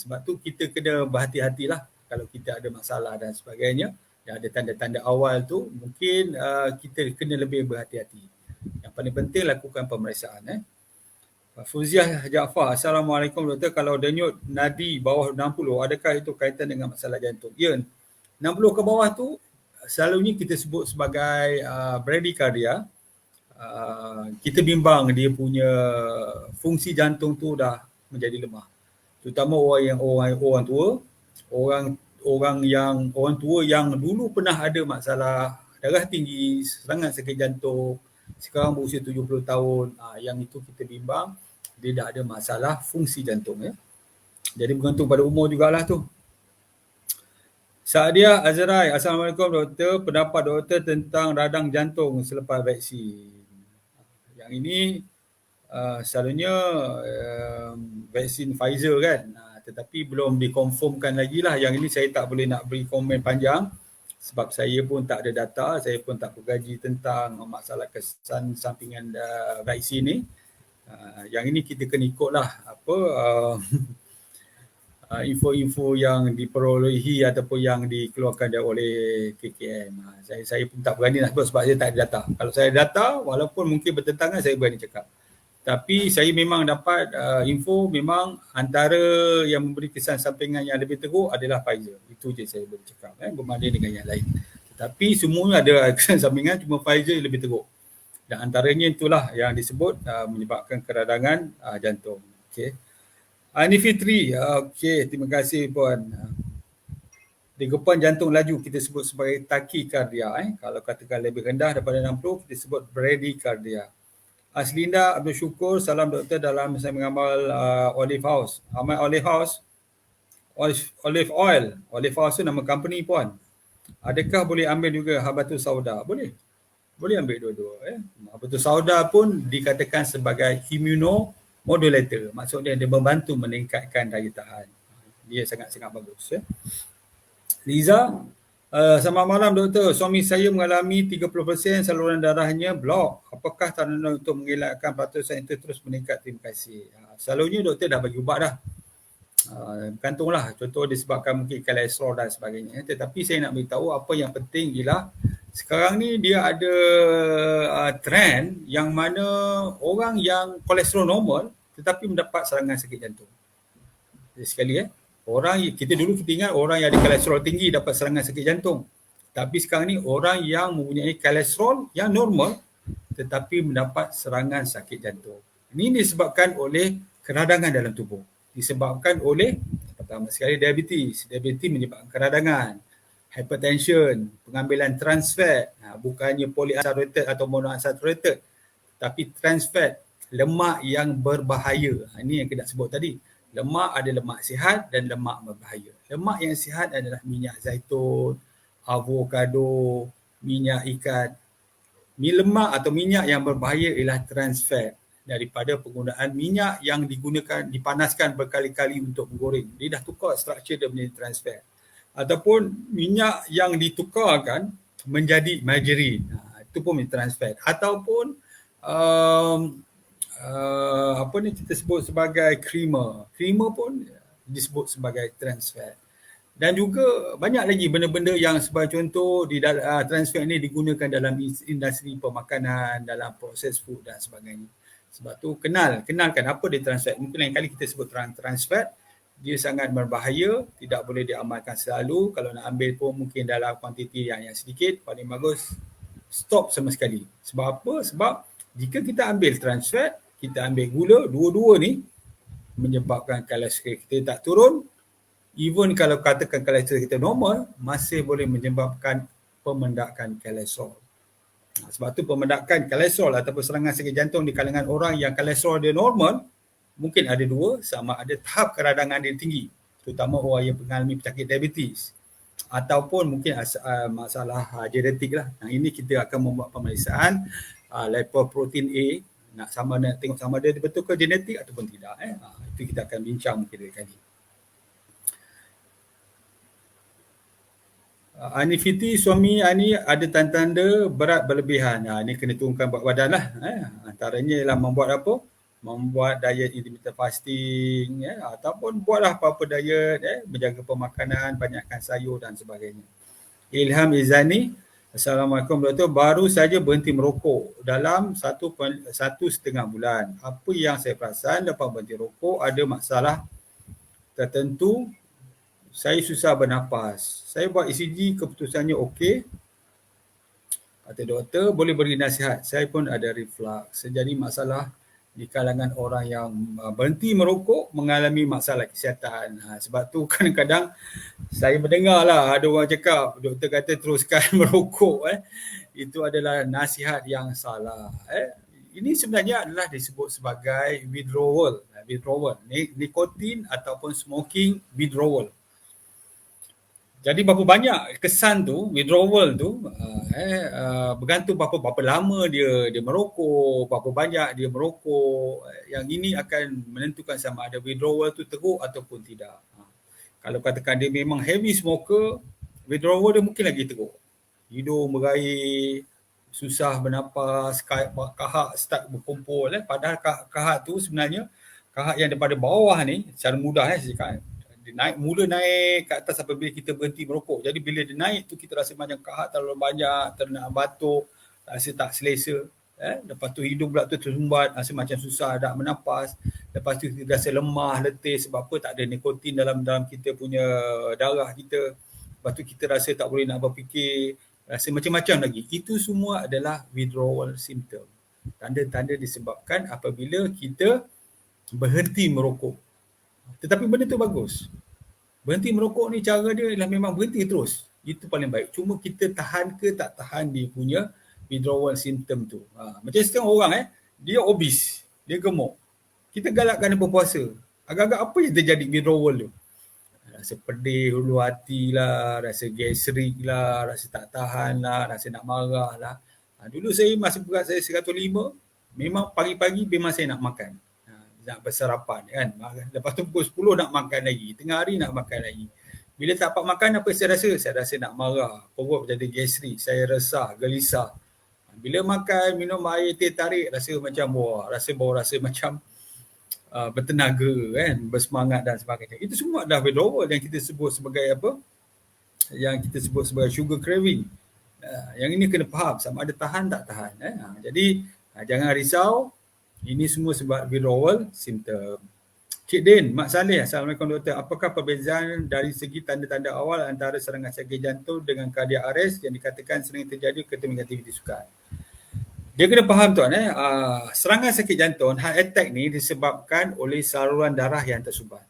Sebab tu kita kena berhati-hatilah kalau kita ada masalah dan sebagainya. Dah ada tanda-tanda awal tu, mungkin kita kena lebih berhati-hati. Yang paling penting lakukan pemeriksaan. Fuziah Jaafar, Assalamualaikum doktor. Kalau denyut nadi bawah 60, adakah itu kaitan dengan masalah jantung? Ya, 60 ke bawah tu selalunya kita sebut sebagai bradycardia. Kita bimbang dia punya fungsi jantung tu dah menjadi lemah. Terutama orang tua, orang tua yang dulu pernah ada masalah darah tinggi, serangan sakit jantung, sekarang berusia 70 tahun, yang itu kita bimbang dia dah ada masalah fungsi jantung. Jadi bergantung pada umur jugalah tu. Saadia Azrai, Assalamualaikum doktor. Pendapat doktor tentang radang jantung selepas vaksin. Yang ini selalunya vaksin Pfizer kan. Tetapi belum dikonfirmkan lagi lah. Yang ini saya tak boleh nak beri komen panjang. Sebab saya pun tak ada data. Saya pun tak bergaji tentang masalah kesan sampingan vaksin ni. Yang ini kita kena ikutlah info-info yang diperolehi ataupun yang dikeluarkan oleh KKM. Saya pun tak berani nak sebut sebab saya tak ada data. Kalau saya ada data, walaupun mungkin bertentangan, saya berani cakap. Tapi saya memang dapat info memang antara yang memberi kesan sampingan yang lebih teruk adalah Pfizer. Itu je saya boleh cakap berbanding dengan yang lain. Tapi semuanya ada kesan sampingan, cuma Pfizer yang lebih teruk. Dan antaranya itulah yang disebut menyebabkan keradangan jantung. Okey. Ani Fitri, okey, terima kasih puan. Degupan jantung laju kita sebut sebagai takikardia. Kalau katakan lebih rendah daripada 60, kita sebut bradycardia. Aslinda Abdul Syukur, salam doktor dalam saya mengamal Olive House. Amal Olive House, Olive Oil. Olive House tu nama company puan. Adakah boleh ambil juga habatus sauda? Boleh. Boleh ambil dua-dua. Habatus sauda pun dikatakan sebagai immunomodulator. Maksudnya dia membantu meningkatkan daya tahan. Dia sangat-sangat bagus. Liza, selamat malam doktor. Suami saya mengalami 30% saluran darahnya blok. Apakah tanda untuk mengelakkan peratusan itu terus meningkat? Terima kasih. Selalunya doktor dah bagi ubat dah. Bergantunglah. Contoh disebabkan mungkin kolesterol dan sebagainya. Tetapi saya nak beritahu apa yang penting ialah sekarang ni dia ada trend yang mana orang yang kolesterol normal tetapi mendapat serangan sakit jantung. Jadi sekali orang kita ingat orang yang ada kolesterol tinggi dapat serangan sakit jantung. Tapi sekarang ni orang yang mempunyai kolesterol yang normal tetapi mendapat serangan sakit jantung. Ini disebabkan oleh keradangan dalam tubuh. Disebabkan oleh pertama sekali diabetes. Diabetes menyebabkan keradangan, hypertension, pengambilan trans fat, bukannya polyunsaturated atau monounsaturated, tapi trans fat, lemak yang berbahaya. Ini yang kita sebut tadi. Lemak ada lemak sihat dan lemak berbahaya. Lemak yang sihat adalah minyak zaitun, avokado, minyak ikan. Lemak atau minyak yang berbahaya ialah trans fat daripada penggunaan minyak yang digunakan, dipanaskan berkali-kali untuk menggoreng. Dia dah tukar struktur dia menjadi trans fat. Ataupun minyak yang ditukarkan menjadi margarine. Itu pun trans fat. Ataupun kita sebut sebagai creamer. Creamer pun disebut sebagai trans fat. Dan juga banyak lagi benda-benda yang sebagai contoh di trans fat ini digunakan dalam industri pemakanan, dalam proses food dan sebagainya. Sebab tu kenalkan apa dia trans fat. Mungkin lain kali kita sebut trans fat, dia sangat berbahaya, tidak boleh diamalkan selalu. Kalau nak ambil pun mungkin dalam kuantiti yang sedikit, paling bagus stop sama sekali. Sebab apa? Sebab jika kita ambil trans fat, kita ambil gula, dua-dua ni menyebabkan kolesterol kita tak turun. Even kalau katakan kolesterol kita normal, masih boleh menyebabkan pemendakan kolesterol. Sebab tu pemendakan kolesterol ataupun serangan sakit jantung di kalangan orang yang kolesterol dia normal, mungkin ada dua, sama ada tahap keradangan dia tinggi, terutama orang yang mengalami penyakit diabetes, ataupun mungkin masalah genetik lah. Ini kita akan membuat pemeriksaan lipoprotein A, nak tengok sama ada betul ke genetik ataupun tidak. Itu kita akan bincang mungkin dari kali. Anifiti, suami Ani ada tanda-tanda berat berlebihan. Ini kena turunkan berat badan lah. Antaranya ialah membuat apa? Membuat diet intermittent fasting, ataupun buatlah apa-apa diet, menjaga pemakanan, banyakkan sayur dan sebagainya. Ilham Izani, Assalamualaikum doktor, baru saja berhenti merokok dalam 1.5 bulan. Apa yang saya perasan lepas berhenti rokok ada masalah tertentu. Saya susah bernafas. Saya buat ECG, keputusannya okey. Kata doktor, boleh beri nasihat. Saya pun ada reflux. Jadi masalah di kalangan orang yang berhenti merokok mengalami masalah kesihatan. Sebab tu kadang-kadang saya mendengarlah ada orang cakap, doktor kata teruskan merokok. Itu adalah nasihat yang salah. Ini sebenarnya adalah disebut sebagai withdrawal. Nikotin ataupun smoking withdrawal. Jadi berapa banyak kesan tu, withdrawal tu, bergantung berapa lama dia merokok, berapa banyak dia merokok. Yang ini akan menentukan sama ada withdrawal tu teruk ataupun tidak. Kalau katakan dia memang heavy smoker, withdrawal dia mungkin lagi teruk. Hidung berair, susah bernafas, kahak start berkumpul. Padahal kahak tu sebenarnya, kahak yang daripada bawah ni, secara mudah saya cakap, mula naik ke atas apabila kita berhenti merokok. Jadi bila dia naik tu kita rasa macam kahak terlalu banyak, nak batuk, rasa tak selesa. Lepas tu hidung pula tu tersumbat, rasa macam susah nak bernafas. Lepas tu kita rasa lemah, letih sebab apa? Tak ada nikotin dalam kita punya darah kita. Lepas tu kita rasa tak boleh nak berfikir, rasa macam-macam lagi. Itu semua adalah withdrawal symptom. Tanda-tanda disebabkan apabila kita berhenti merokok. Tetapi benda tu bagus. Berhenti merokok ni cara dia ialah memang berhenti terus. Itu paling baik. Cuma kita tahan ke tak tahan dia punya withdrawal symptom tu. Macam setengah orang dia obese, dia gemuk. Kita galakkan dia berpuasa. Agak-agak apa yang terjadi withdrawal tu? Rasa pedih hulu hati lah, rasa gastrik lah, rasa tak tahan lah, rasa nak marah lah. Dulu saya masa berat saya 105, memang pagi-pagi memang saya nak makan. Nak bersarapan kan. Lepas tu pukul 10 nak makan lagi. Tengah hari nak makan lagi. Bila tak dapat makan apa saya rasa? Saya rasa nak marah. Perut jadi gastrik. Saya resah, gelisah. Bila makan, minum air teh tarik, rasa macam rasa macam bertenaga kan, bersemangat dan sebagainya. Itu semua adalah withdrawal yang kita sebut sebagai apa? Yang kita sebut sebagai sugar craving. Yang ini kena faham sama ada tahan tak tahan. Jadi jangan risau. Ini semua sebab withdrawal symptom. Cik Din, Mak Saleh, Assalamualaikum Doktor. Apakah perbezaan dari segi tanda-tanda awal antara serangan sakit jantung dengan cardiac arrest yang dikatakan sering terjadi ketika aktiviti sukan? Dia kena faham tuan, serangan sakit jantung, heart attack ni disebabkan oleh saluran darah yang tersumbat.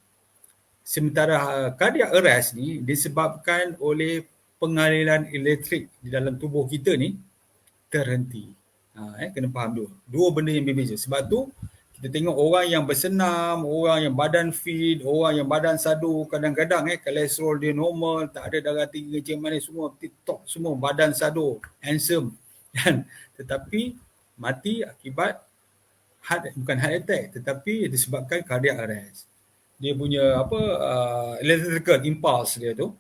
Sementara cardiac arrest ni disebabkan oleh pengaliran elektrik di dalam tubuh kita ni terhenti. Kena faham dulu. Dua benda yang berbeza. Sebab tu kita tengok orang yang bersenam, orang yang badan fit, orang yang badan sadu, kadang-kadang kolesterol dia normal, tak ada darah tinggi, kencing manis, semua tip-top, semua badan sadu, handsome. Kan? Tetapi mati akibat bukan heart attack, tetapi disebabkan cardiac arrest. Dia punya electrical impulse dia tu,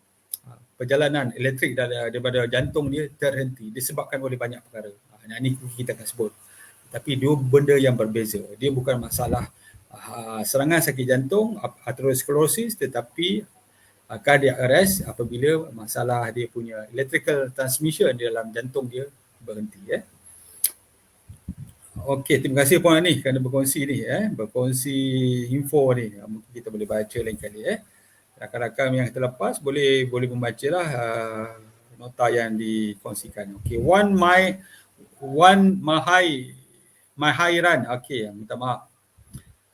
perjalanan elektrik daripada jantung dia terhenti disebabkan oleh banyak perkara. Ini kita akan sebut. Tapi dua benda yang berbeza. Dia bukan masalah serangan sakit jantung, atherosclerosis, tetapi cardiac arrest apabila masalah dia punya electrical transmission di dalam jantung dia berhenti. Okey, terima kasih Puan Ani kerana berkongsi ni, berkongsi info ni. Mungkin kita boleh baca lain kali. Rakan-rakan yang terlepas boleh membacalah nota yang dikongsikan. Okey, Wan Mahairan. Okey, minta maaf.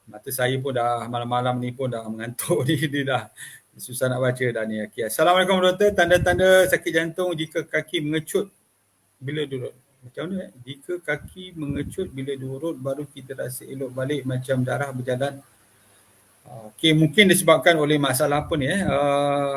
Mata saya pun dah malam-malam ni pun dah mengantuk ni, dia dah susah nak baca dah ni. Okey, Assalamualaikum Doktor. Tanda-tanda sakit jantung jika kaki mengecut bila duduk. Macam mana? Jika kaki mengecut bila diurut baru kita rasa elok balik macam darah berjalan. Okey, mungkin disebabkan oleh masalah apa ni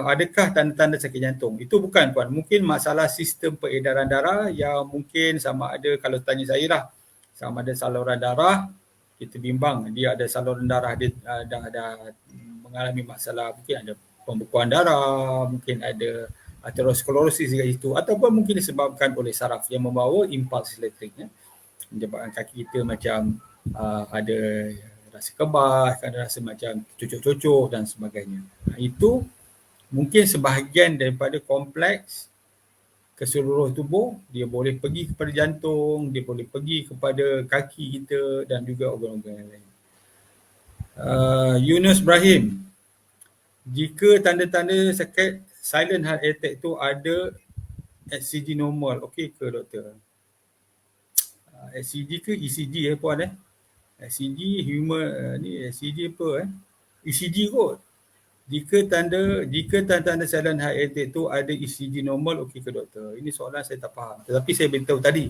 adakah tanda-tanda sakit jantung? Itu bukan Puan. Mungkin masalah sistem peredaran darah yang mungkin sama ada, kalau tanya saya lah, sama ada saluran darah, kita bimbang dia ada saluran darah dia ada mengalami masalah, mungkin ada pembekuan darah, mungkin ada atherosclerosis dekat situ, ataupun mungkin disebabkan oleh saraf yang membawa impuls elektrik, menyebabkan kaki kita macam ada rasa kebas, ada rasa macam cocok-cocok dan sebagainya. Itu mungkin sebahagian daripada kompleks ke seluruh tubuh. Dia boleh pergi kepada jantung, dia boleh pergi kepada kaki kita dan juga organ-organ yang lain. Yunus Ibrahim, jika tanda-tanda sakit silent heart attack tu ada HCG normal, okey ke doktor? HCG ke ECG Puan HCG human ni HCG apa ECG kot. Jika tanda-tanda silent heart attack tu ada ECG normal, okey ke doktor? Ini soalan saya tak faham. Tetapi saya beritahu tadi,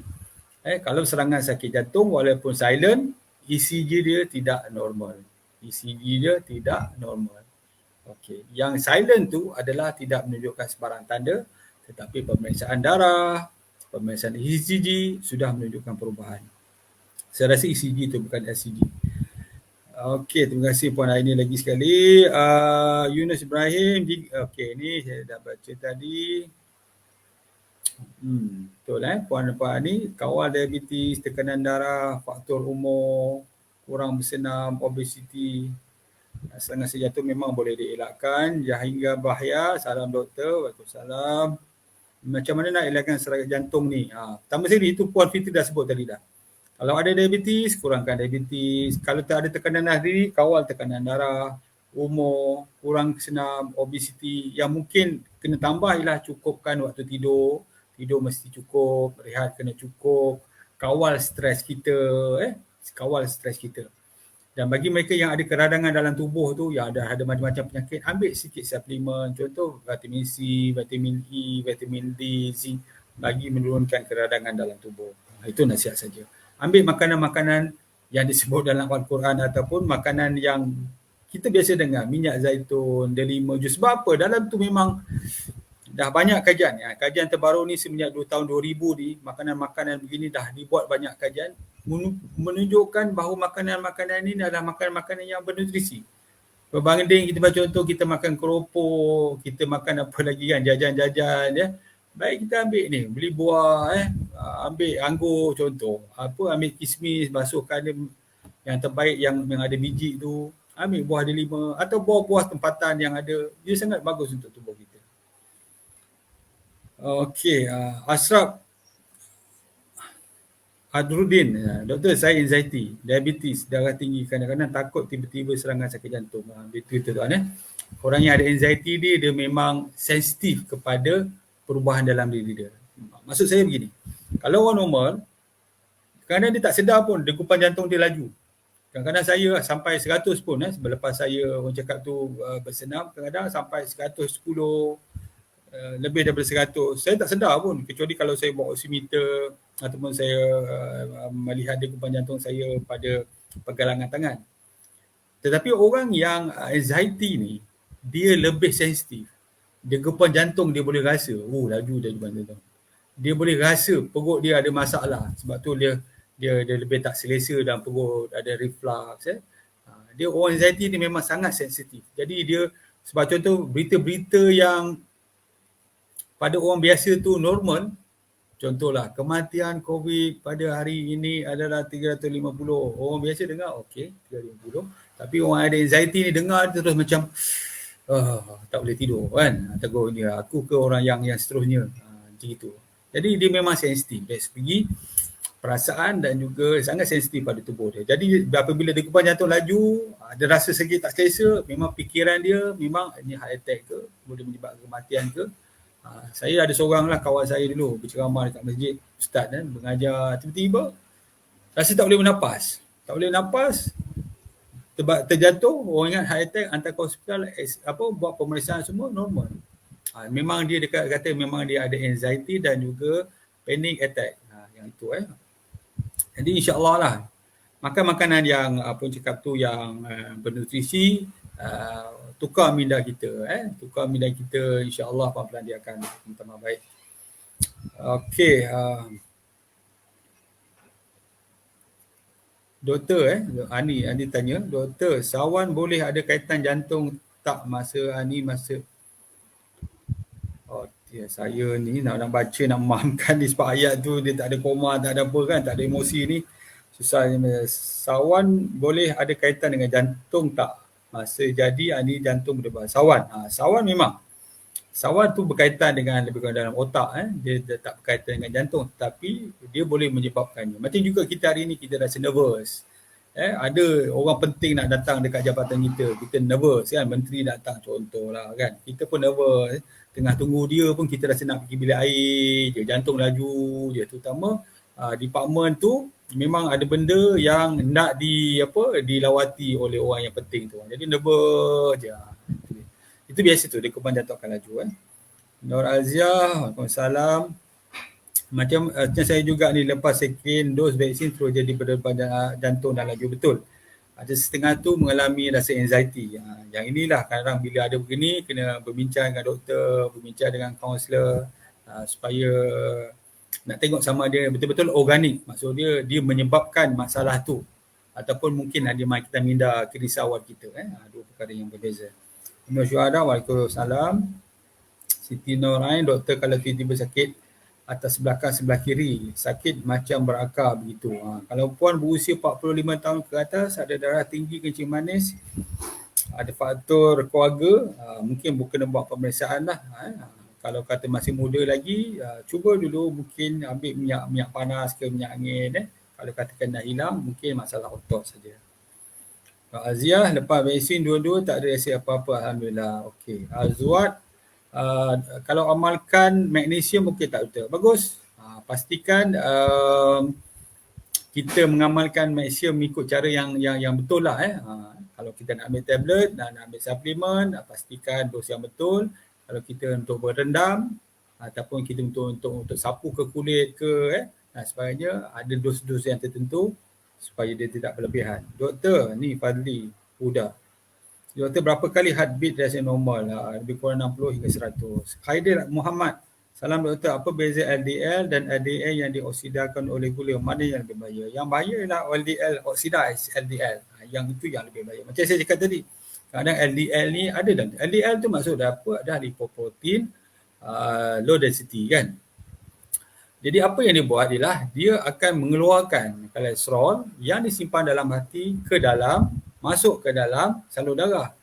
kalau serangan sakit jantung walaupun silent, ECG dia tidak normal. ECG dia tidak normal. Okey, yang silent tu adalah tidak menunjukkan sebarang tanda, tetapi pemeriksaan darah, pemeriksaan ECG sudah menunjukkan perubahan. Saya rasa ECG tu bukan SCG. Okey, terima kasih Puan Aini lagi sekali. Yunus Ibrahim, okey ni saya dah baca tadi. Betul Puan Aini, kawal diabetes, tekanan darah, faktor umur, kurang bersenam, obesiti. Serangan sakit jantung memang boleh dielakkan. Jahingga Bahya, salam doktor. Waalaikumsalam. Macam mana nak elakkan serangan jantung ni? Pertama sekali itu Puan Fitri dah sebut tadi dah. Kalau ada diabetes, kurangkan diabetes. Kalau tak ada tekanan darah diri, kawal tekanan darah. Umur, kurang senam, obesiti. Yang mungkin kena tambah ialah cukupkan waktu tidur. Tidur mesti cukup, rehat kena cukup. Kawal stres kita. Kawal stres kita. Dan bagi mereka yang ada keradangan dalam tubuh tu, yang ada macam-macam penyakit, ambil sikit suplemen. Contoh vitamin C, vitamin E, vitamin D, zinc, bagi menurunkan keradangan dalam tubuh. Itu nasihat saja. Ambil makanan-makanan yang disebut dalam Al-Quran ataupun makanan yang kita biasa dengar, minyak zaitun, delima, jus. Sebab apa? Dalam tu memang dah banyak kajian. Kajian terbaru ni semenjak tahun 2000 ni, makanan-makanan begini dah dibuat banyak kajian menunjukkan bahawa makanan-makanan ini adalah makanan-makanan yang bernutrisi. Berbanding kita contoh kita makan keropok, kita makan apa lagi kan, jajan-jajan ya. Baik kita ambil ni, beli buah ambil anggur contoh. Ambil kismis, basuhkan dia yang terbaik yang ada biji tu. Ambil buah delima atau buah-buah tempatan yang ada, dia sangat bagus untuk tubuh kita. Okey, Ashraf Adrudin, doktor saya anxiety, diabetes, darah tinggi, kadang-kadang takut tiba-tiba serangan sakit jantung. Itu tuan. Orang yang ada anxiety dia memang sensitif kepada perubahan dalam diri dia. Maksud saya begini, kalau orang normal, kadang-kadang dia tak sedar pun degupan jantung dia laju. Kadang-kadang saya sampai 100 pun, selepas saya orang cakap tu bersenam, kadang-kadang sampai 110, lebih daripada 100. Saya tak sedar pun, kecuali kalau saya bawa oximeter ataupun saya melihat degupan jantung saya pada pergelangan tangan. Tetapi orang yang anxiety ni, dia lebih sensitif. Degupan jantung dia boleh rasa, laju degupan jantung. Dia boleh rasa perut dia ada masalah. Sebab tu dia lebih tak selesa dan perut ada reflux. Dia orang anxiety ni memang sangat sensitif. Jadi dia, sebab contoh berita-berita yang pada orang biasa tu normal, contohlah kematian COVID pada hari ini adalah 350. Orang biasa dengar okey 350. Tapi orang ada anxiety ni dengar terus macam tak boleh tidur kan. Tegur ni aku ke orang yang seterusnya. Macam itu. Jadi dia memang sensitif dari segi perasaan dan juga sangat sensitif pada tubuh dia. Jadi apabila degupan jantung laju, ada rasa sakit tak selesa, memang fikiran dia memang ini heart attack ke, boleh menyebabkan kematian ke. Saya ada seorang lah kawan saya dulu berceramah dekat masjid, ustaz mengajar, tiba-tiba rasa tak boleh bernafas. Tak boleh nafas, terjatuh, orang ingat heart attack, hantar ke hospital, buat pemeriksaan semua normal. Memang dia kata memang dia ada anxiety dan juga panic attack. Yang itu Jadi insya-Allah lah makan makanan yang cakap tu yang bernutrisi, tukar minda kita, tukar minda kita, insya-Allah pelan-pelan dia akan tambah baik. Okey, doktor Ani tanya, doktor, sawan boleh ada kaitan jantung tak masa saya ni nak baca, nak memahamkan ni sebab ayat tu dia tak ada koma, tak ada apa kan, tak ada emosi ni. Susah. Sawan boleh ada kaitan dengan jantung tak? Masa jadi jantung berdebar. Sawan memang. Sawan tu berkaitan dengan lebih kurang dalam otak. Dia tak berkaitan dengan jantung. Tapi dia boleh menyebabkannya. Macam juga kita hari ni kita rasa nervous. Ada orang penting nak datang dekat jabatan kita. Kita nervous kan. Menteri datang contohlah kan. Kita pun nervous. Tengah tunggu dia pun kita rasa nak pergi bilik air je. Jantung laju je. Terutama department tu memang ada benda yang nak dilawati oleh orang yang penting tu. Jadi nervous je. Itu biasa tu, degupan jantung akan laju. Nur Aziah, Waalaikumsalam. Macam saya juga ni lepas second dose vaksin terus jadi berdebar jantung dan laju betul. Ada setengah tu mengalami rasa anxiety. Yang inilah kadang bila ada begini kena berbincang dengan doktor, berbincang dengan kaunselor supaya nak tengok sama dia betul-betul organik. Maksud dia menyebabkan masalah tu ataupun mungkin ada kita minda kerisauan kita. Dua perkara yang berbeza. Nur Syuhada, Waalaikumsalam. Siti Norain, doktor kalau tiba-tiba sakit atas belakang sebelah kiri, sakit macam berakar begitu. Kalau puan berusia 45 tahun ke atas, ada darah tinggi, kencing manis, ada faktor keluarga, mungkin kena buat pemeriksaan lah. Kalau kata masih muda lagi, cuba dulu mungkin ambil minyak panas ke minyak angin. Kalau katakan dah hilang, mungkin masalah otot saja. Aziah, lepas vaksin dua-dua tak ada reaksi apa-apa, alhamdulillah. Okey. Azwat, kalau amalkan magnesium okey tak betul? Bagus. Pastikan kita mengamalkan magnesium ikut cara yang betul lah. Kalau kita nak ambil tablet, nak ambil suplemen, pastikan dos yang betul. Kalau kita untuk berendam ataupun kita untuk sapu ke kulit ke dan sebagainya, ada dos-dos yang tertentu supaya dia tidak berlebihan. Doktor, ni Fadli Huda. Doktor, berapa kali heartbeat rasa normal? Lebih kurang 60 hingga 100. Haidir Muhammad. Salam doktor, apa beza LDL dan LDL yang dioksidakan oleh gula? Mana yang lebih bahaya? Yang bahaya ialah LDL, oxidize LDL. Yang itu yang lebih bahaya. Macam saya cakap tadi, kadang LDL ni ada dan LDL tu maksud apa? Dah lipoprotein low density kan. Jadi apa yang dia buat ialah dia akan mengeluarkan kolesterol yang disimpan dalam hati ke dalam, masuk ke dalam salur darah.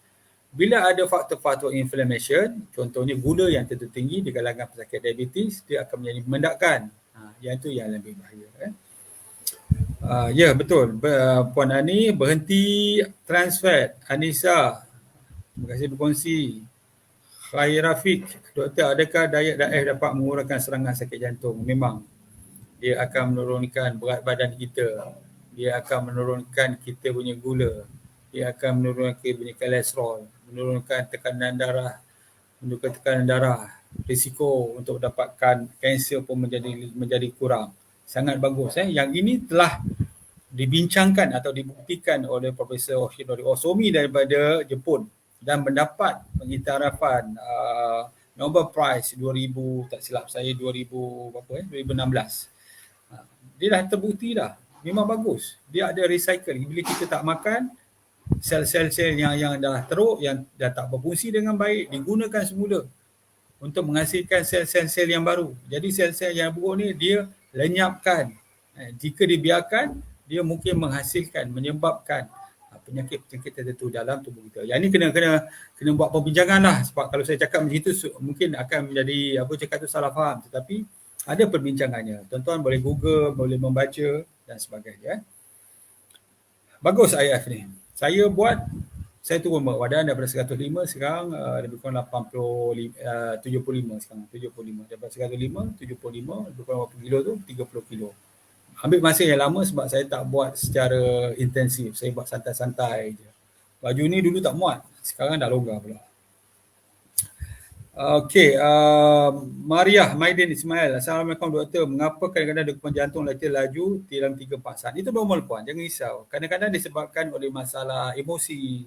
Bila ada faktor-faktor inflammation, contohnya gula yang terlalu tinggi di kalangan pesakit diabetes, dia akan menjadi memendakkan. Yang itu yang lebih bahaya. Ya betul, Puan Ani, berhenti trans fat. Anissa, terima kasih berkongsi. Khairafik, doktor, adakah diet daif dapat mengurangkan serangan sakit jantung? Memang. Dia akan menurunkan berat badan kita. Dia akan menurunkan kita punya gula. Dia akan menurunkan kita punya kolesterol. Menurunkan tekanan darah. Risiko untuk dapatkan kanser pun menjadi kurang. Sangat bagus. Yang ini telah dibincangkan atau dibuktikan oleh Profesor Hidori Osomi daripada Jepun dan mendapat pengiktirafan Nobel Prize 2000, tak silap saya 2016. Dia dah terbukti dah. Memang bagus. Dia ada recycle. Bila kita tak makan, sel-sel yang dah teruk, yang dah tak berfungsi dengan baik, digunakan semula untuk menghasilkan sel-sel yang baru. Jadi sel-sel yang buruk ni dia lenyapkan. Jika dibiarkan, dia mungkin menghasilkan, menyebabkan penyakit-penyakit tertentu dalam tubuh kita. Yang ni kena buat perbincangan lah. Sebab kalau saya cakap macam itu, mungkin akan menjadi, cakap tu salah faham. Tetapi ada perbincangannya. Tuan-tuan boleh Google, boleh membaca dan sebagainya. Bagus IF ni. Saya turun berat badan daripada 105 sekarang lebih kurang 75 sekarang. 75. Daripada 105, 75, lebih kurang berapa kilo tu? 30 kilo. Ambil masa yang lama sebab saya tak buat secara intensif. Saya buat santai-santai je. Baju ni dulu tak muat. Sekarang dah longgar pula. Okey, Mariah Maidin Ismail. Assalamualaikum doktor. Mengapa kadang-kadang degupan jantung latih laju dalam 3-4 saat? Itu normal puan, jangan risau. Kadang-kadang disebabkan oleh masalah emosi,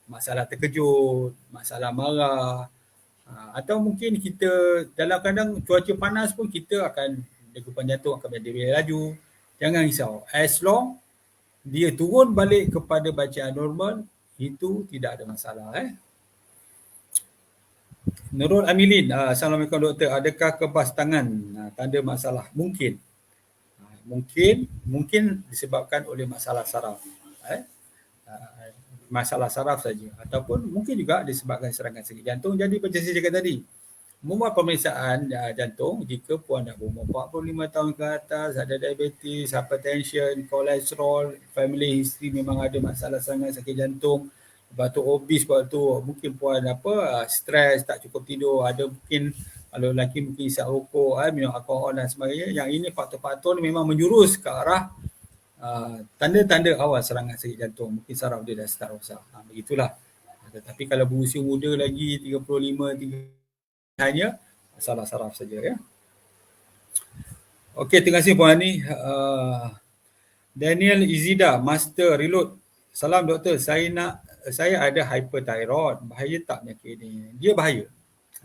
masalah terkejut, masalah marah. Atau mungkin kita dalam kadang cuaca panas pun kita akan degupan jantung akan menjadi laju. Jangan risau. As long dia turun balik kepada bacaan normal, itu tidak ada masalah. Nurul Amilin, Assalamualaikum doktor. Adakah kebas tangan tanda masalah? Mungkin disebabkan oleh masalah saraf. Masalah saraf saja. Ataupun mungkin juga disebabkan serangan sakit jantung. Jadi macam saya cakap tadi, membuat pemeriksaan jantung jika puan dah berumur 45 tahun ke atas, ada diabetes, hypertension, kolesterol, family history memang ada masalah serangan sakit jantung. Lepas tu obes, lepas tu mungkin puan stres, tak cukup tidur, ada mungkin kalau lelaki mungkin isap rokok, minum alkohol dan sebagainya. Yang ini faktor-faktor ni memang menjurus ke arah tanda-tanda awal serangan sakit jantung. Mungkin saraf dia dah start rosak. Begitulah. Tetapi kalau berusia muda lagi 35, hanya masalah saraf saja ya. Okey, terima kasih Puan Ani. Daniel Izida, Master Reload. Salam doktor, saya ada hyperthyroid. Bahaya tak penyakit ini? Dia bahaya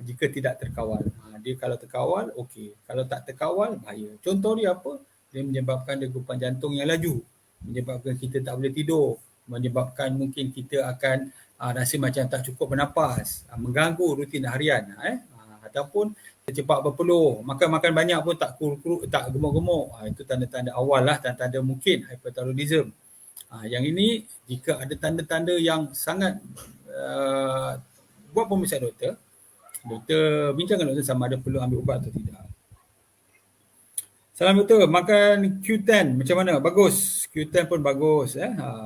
jika tidak terkawal. Dia kalau terkawal, okey. Kalau tak terkawal, bahaya. Contoh dia apa? Dia menyebabkan degupan jantung yang laju. Menyebabkan kita tak boleh tidur. Menyebabkan mungkin kita akan rasa macam tak cukup bernafas. Mengganggu rutin harian. Ataupun cepat berpeluh. Makan banyak pun tak gemuk-gemuk. Itu tanda-tanda awal lah. Tanda-tanda mungkin hyperthyroidism. Yang ini jika ada tanda-tanda yang sangat buat pemeriksaan doktor bincangkan doktor sama ada perlu ambil ubat atau tidak. Salam doktor, makan Q10 macam mana? Bagus. Q10 pun bagus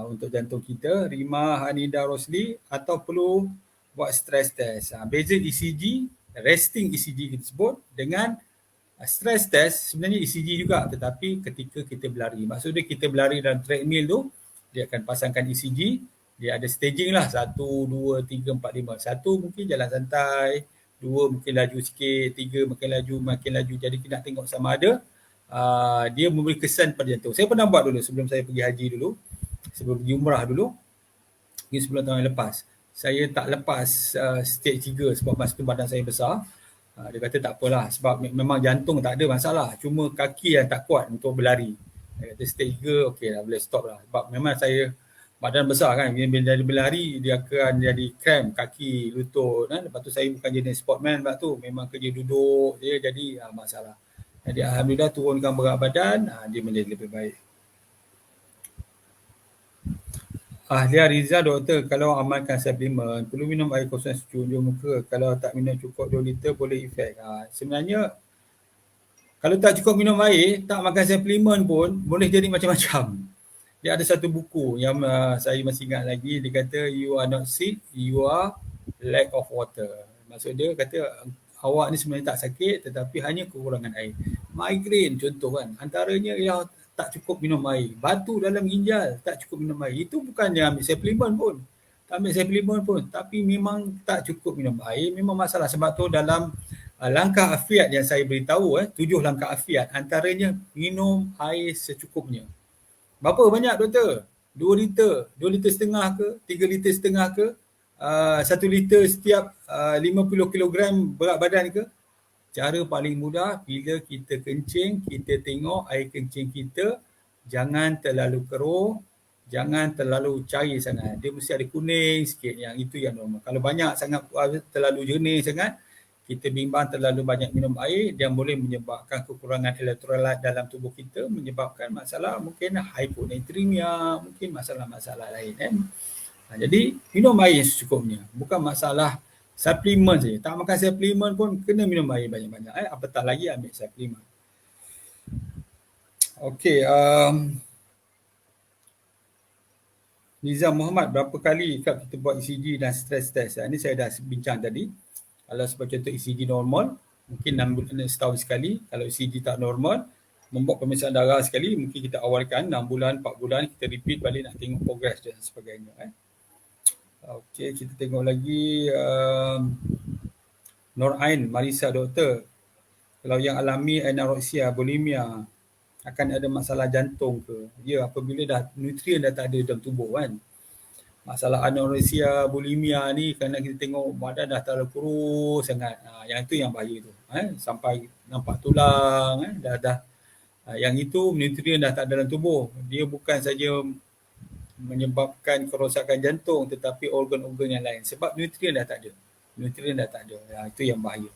untuk jantung kita. Rima Hanida Rosli atau perlu buat stress test. Beza ECG, resting ECG kita sebut dengan stress test sebenarnya ECG juga tetapi ketika kita berlari. Maksudnya kita berlari dalam treadmill tu, dia akan pasangkan ECG, dia ada staging lah 1, 2, 3, 4, 5. 1 mungkin jalan santai, 2 mungkin laju sikit, 3 makin laju. Jadi kita nak tengok sama ada dia memberi kesan pada jantung. Saya pernah buat dulu sebelum saya pergi haji dulu, sebelum pergi umrah dulu, mungkin 10 tahun yang lepas. Saya tak lepas stage 3 sebab masa tu badan saya besar. Dia kata tak apalah sebab memang jantung tak ada masalah, cuma kaki yang tak kuat untuk berlari. Dia kata stage 3 okey lah, boleh stop lah. Sebab memang saya badan besar kan, bila dia berlari dia akan jadi cramp kaki, lutut kan. Lepas tu saya bukan jenis sportman sebab tu, memang kerja duduk je, jadi masalah. Jadi alhamdulillah turunkan berat badan, dia menjadi lebih baik. Ahlia Riza, doktor, kalau amalkan suplemen, perlu minum air kosong secujur muka. Kalau tak minum cukup 2 liter boleh efek. Sebenarnya, kalau tak cukup minum air, tak makan suplemen pun boleh jadi macam-macam. Dia ada satu buku yang saya masih ingat lagi, dia kata you are not sick, you are lack of water. Maksud dia kata awak ni sebenarnya tak sakit tetapi hanya kekurangan air. Migraine contoh kan, antaranya ialah tak cukup minum air. Batu dalam ginjal, tak cukup minum air. Itu bukannya ambil suplemen pun. Tak ambil suplemen pun. Tapi memang tak cukup minum air. Memang masalah. Sebab tu dalam langkah afiat yang saya beritahu, 7 langkah afiat, antaranya minum air secukupnya. Berapa banyak doktor? 2 liter. 2 liter setengah ke? 3 liter setengah ke? 1 liter setiap 50 kilogram berat badan ke? Cara paling mudah, bila kita kencing, kita tengok air kencing kita jangan terlalu keruh, jangan terlalu cair sangat. Dia mesti ada kuning sikit, yang itu yang normal. Kalau banyak sangat, terlalu jernih sangat, kita bimbang terlalu banyak minum air, dia boleh menyebabkan kekurangan elektrolit dalam tubuh kita, menyebabkan masalah mungkin hyponatremia, mungkin masalah-masalah lain kan. Jadi minum air secukupnya, bukan masalah suplemen saja. Tak makan suplemen pun kena minum air banyak-banyak. Apatah lagi ambil suplemen. Okey, Nizam Muhammad, berapa kali kita buat ECG dan stress test? Ini saya dah bincang tadi. Kalau sebagai contoh ECG normal, mungkin 6 bulan setahun sekali. Kalau ECG tak normal, membuat pemeriksaan darah sekali, mungkin kita awalkan 6 bulan, 4 bulan, kita repeat balik nak tengok progress dan sebagainya. Okey, kita tengok lagi Nur Ain, Marisa, doktor. Kalau yang alami anoreksia, bulimia, akan ada masalah jantung ke? Ya, apabila dah nutrien dah tak ada dalam tubuh kan. Masalah anoreksia, bulimia ni kerana kita tengok badan dah terlalu kurus sangat. Yang itu yang bahaya tu. Sampai nampak tulang, yang itu nutrien dah tak ada dalam tubuh. Dia bukan saja menyebabkan kerosakan jantung tetapi organ-organ yang lain sebab nutrien dah tak ada. Itu yang bahaya.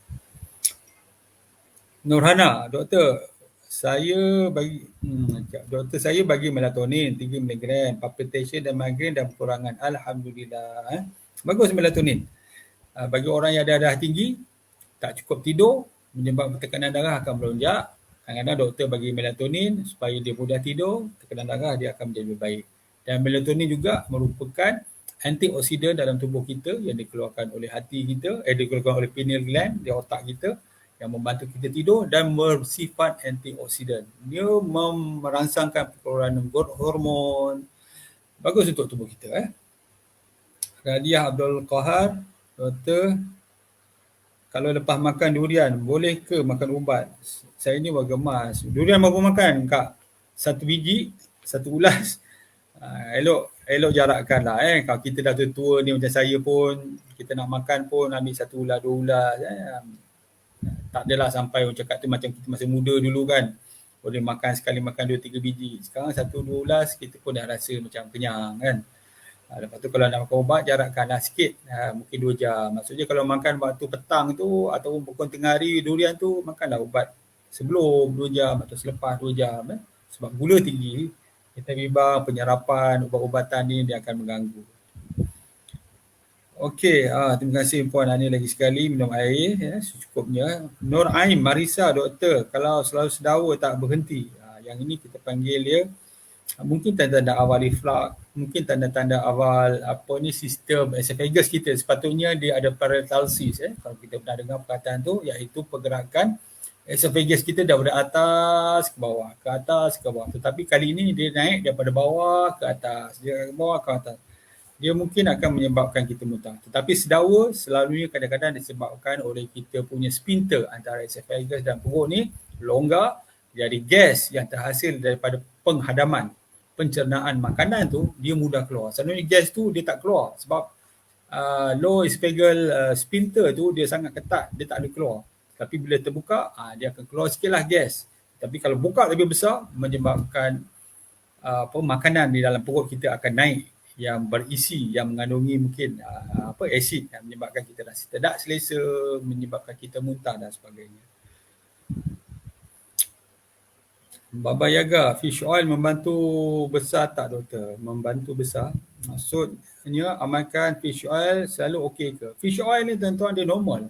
Nurhana, doktor, saya bagi melatonin 3 mg, palpitation dan migraine dan kekurangan. Alhamdulillah. Bagus melatonin. Bagi orang yang ada darah tinggi, tak cukup tidur, menyebabkan tekanan darah akan melonjak. Kadang-kadang doktor bagi melatonin supaya dia mudah tidur, tekanan darah dia akan menjadi lebih baik. Dan melatonin juga merupakan antioksidan dalam tubuh kita yang dikeluarkan oleh hati kita, dikeluarkan oleh pineal gland di otak kita yang membantu kita tidur dan bersifat antioksidan. Dia merangsangkan pengeluaran hormon. Bagus untuk tubuh kita. Radiah Abdul Qahar, doktor, kalau lepas makan durian, boleh ke makan ubat? Saya ni warga Mas. Durian berapa makan, Kak? 1 biji, 1 ulas. Elok jarakkan lah. Kalau kita dah tua ni macam saya pun, kita nak makan pun ambil 1 ulas, 2 ulas. Tak adalah sampai orang cakap tu macam kita masa muda dulu kan. Boleh makan sekali makan 2-3 biji. Sekarang 1-2 ulas kita pun dah rasa macam kenyang kan. Lepas tu kalau nak makan ubat, jarakkanlah sikit, mungkin 2 jam. Maksudnya kalau makan waktu petang tu ataupun pukul tengah hari durian tu, makanlah ubat sebelum 2 jam atau selepas 2 jam. Sebab gula tinggi, kita bimbang penyerapan ubat-ubatan ni dia akan mengganggu. Okey, terima kasih Puan Ani lagi sekali, minum air ya, secukupnya. Nur Aim, Marisa, doktor, kalau selalu sedawa tak berhenti. Yang ini kita panggil dia mungkin tanda-tanda awal reflux, mungkin tanda-tanda awal apa ni sistem esophagus kita. Sepatutnya dia ada parestalsis kalau kita pernah dengar perkataan tu, iaitu pergerakan esophagus kita daripada atas ke bawah, ke atas ke bawah. Tetapi kali ini dia naik daripada bawah ke atas, dia bawah ke atas. Dia mungkin akan menyebabkan kita muntah. Tetapi sedawa selalunya kadang-kadang disebabkan oleh kita punya sphincter antara esophagus dan perut ni longgar, jadi gas yang terhasil daripada penghadaman pencernaan makanan tu dia mudah keluar. Selalunya gas tu dia tak keluar sebab low esophageal sphincter tu dia sangat ketat, dia tak boleh keluar. Tapi bila terbuka, dia akan keluar sikitlah gas. Tapi kalau buka lebih besar, menyebabkan makanan di dalam perut kita akan naik yang berisi, yang mengandungi mungkin asid yang menyebabkan kita rasa tidak selesa, menyebabkan kita muntah dan sebagainya. Baba Yaga, fish oil membantu besar tak doktor? Membantu besar. Maksudnya amalkan fish oil selalu okey ke? Fish oil ni tuan-tuan dia normal.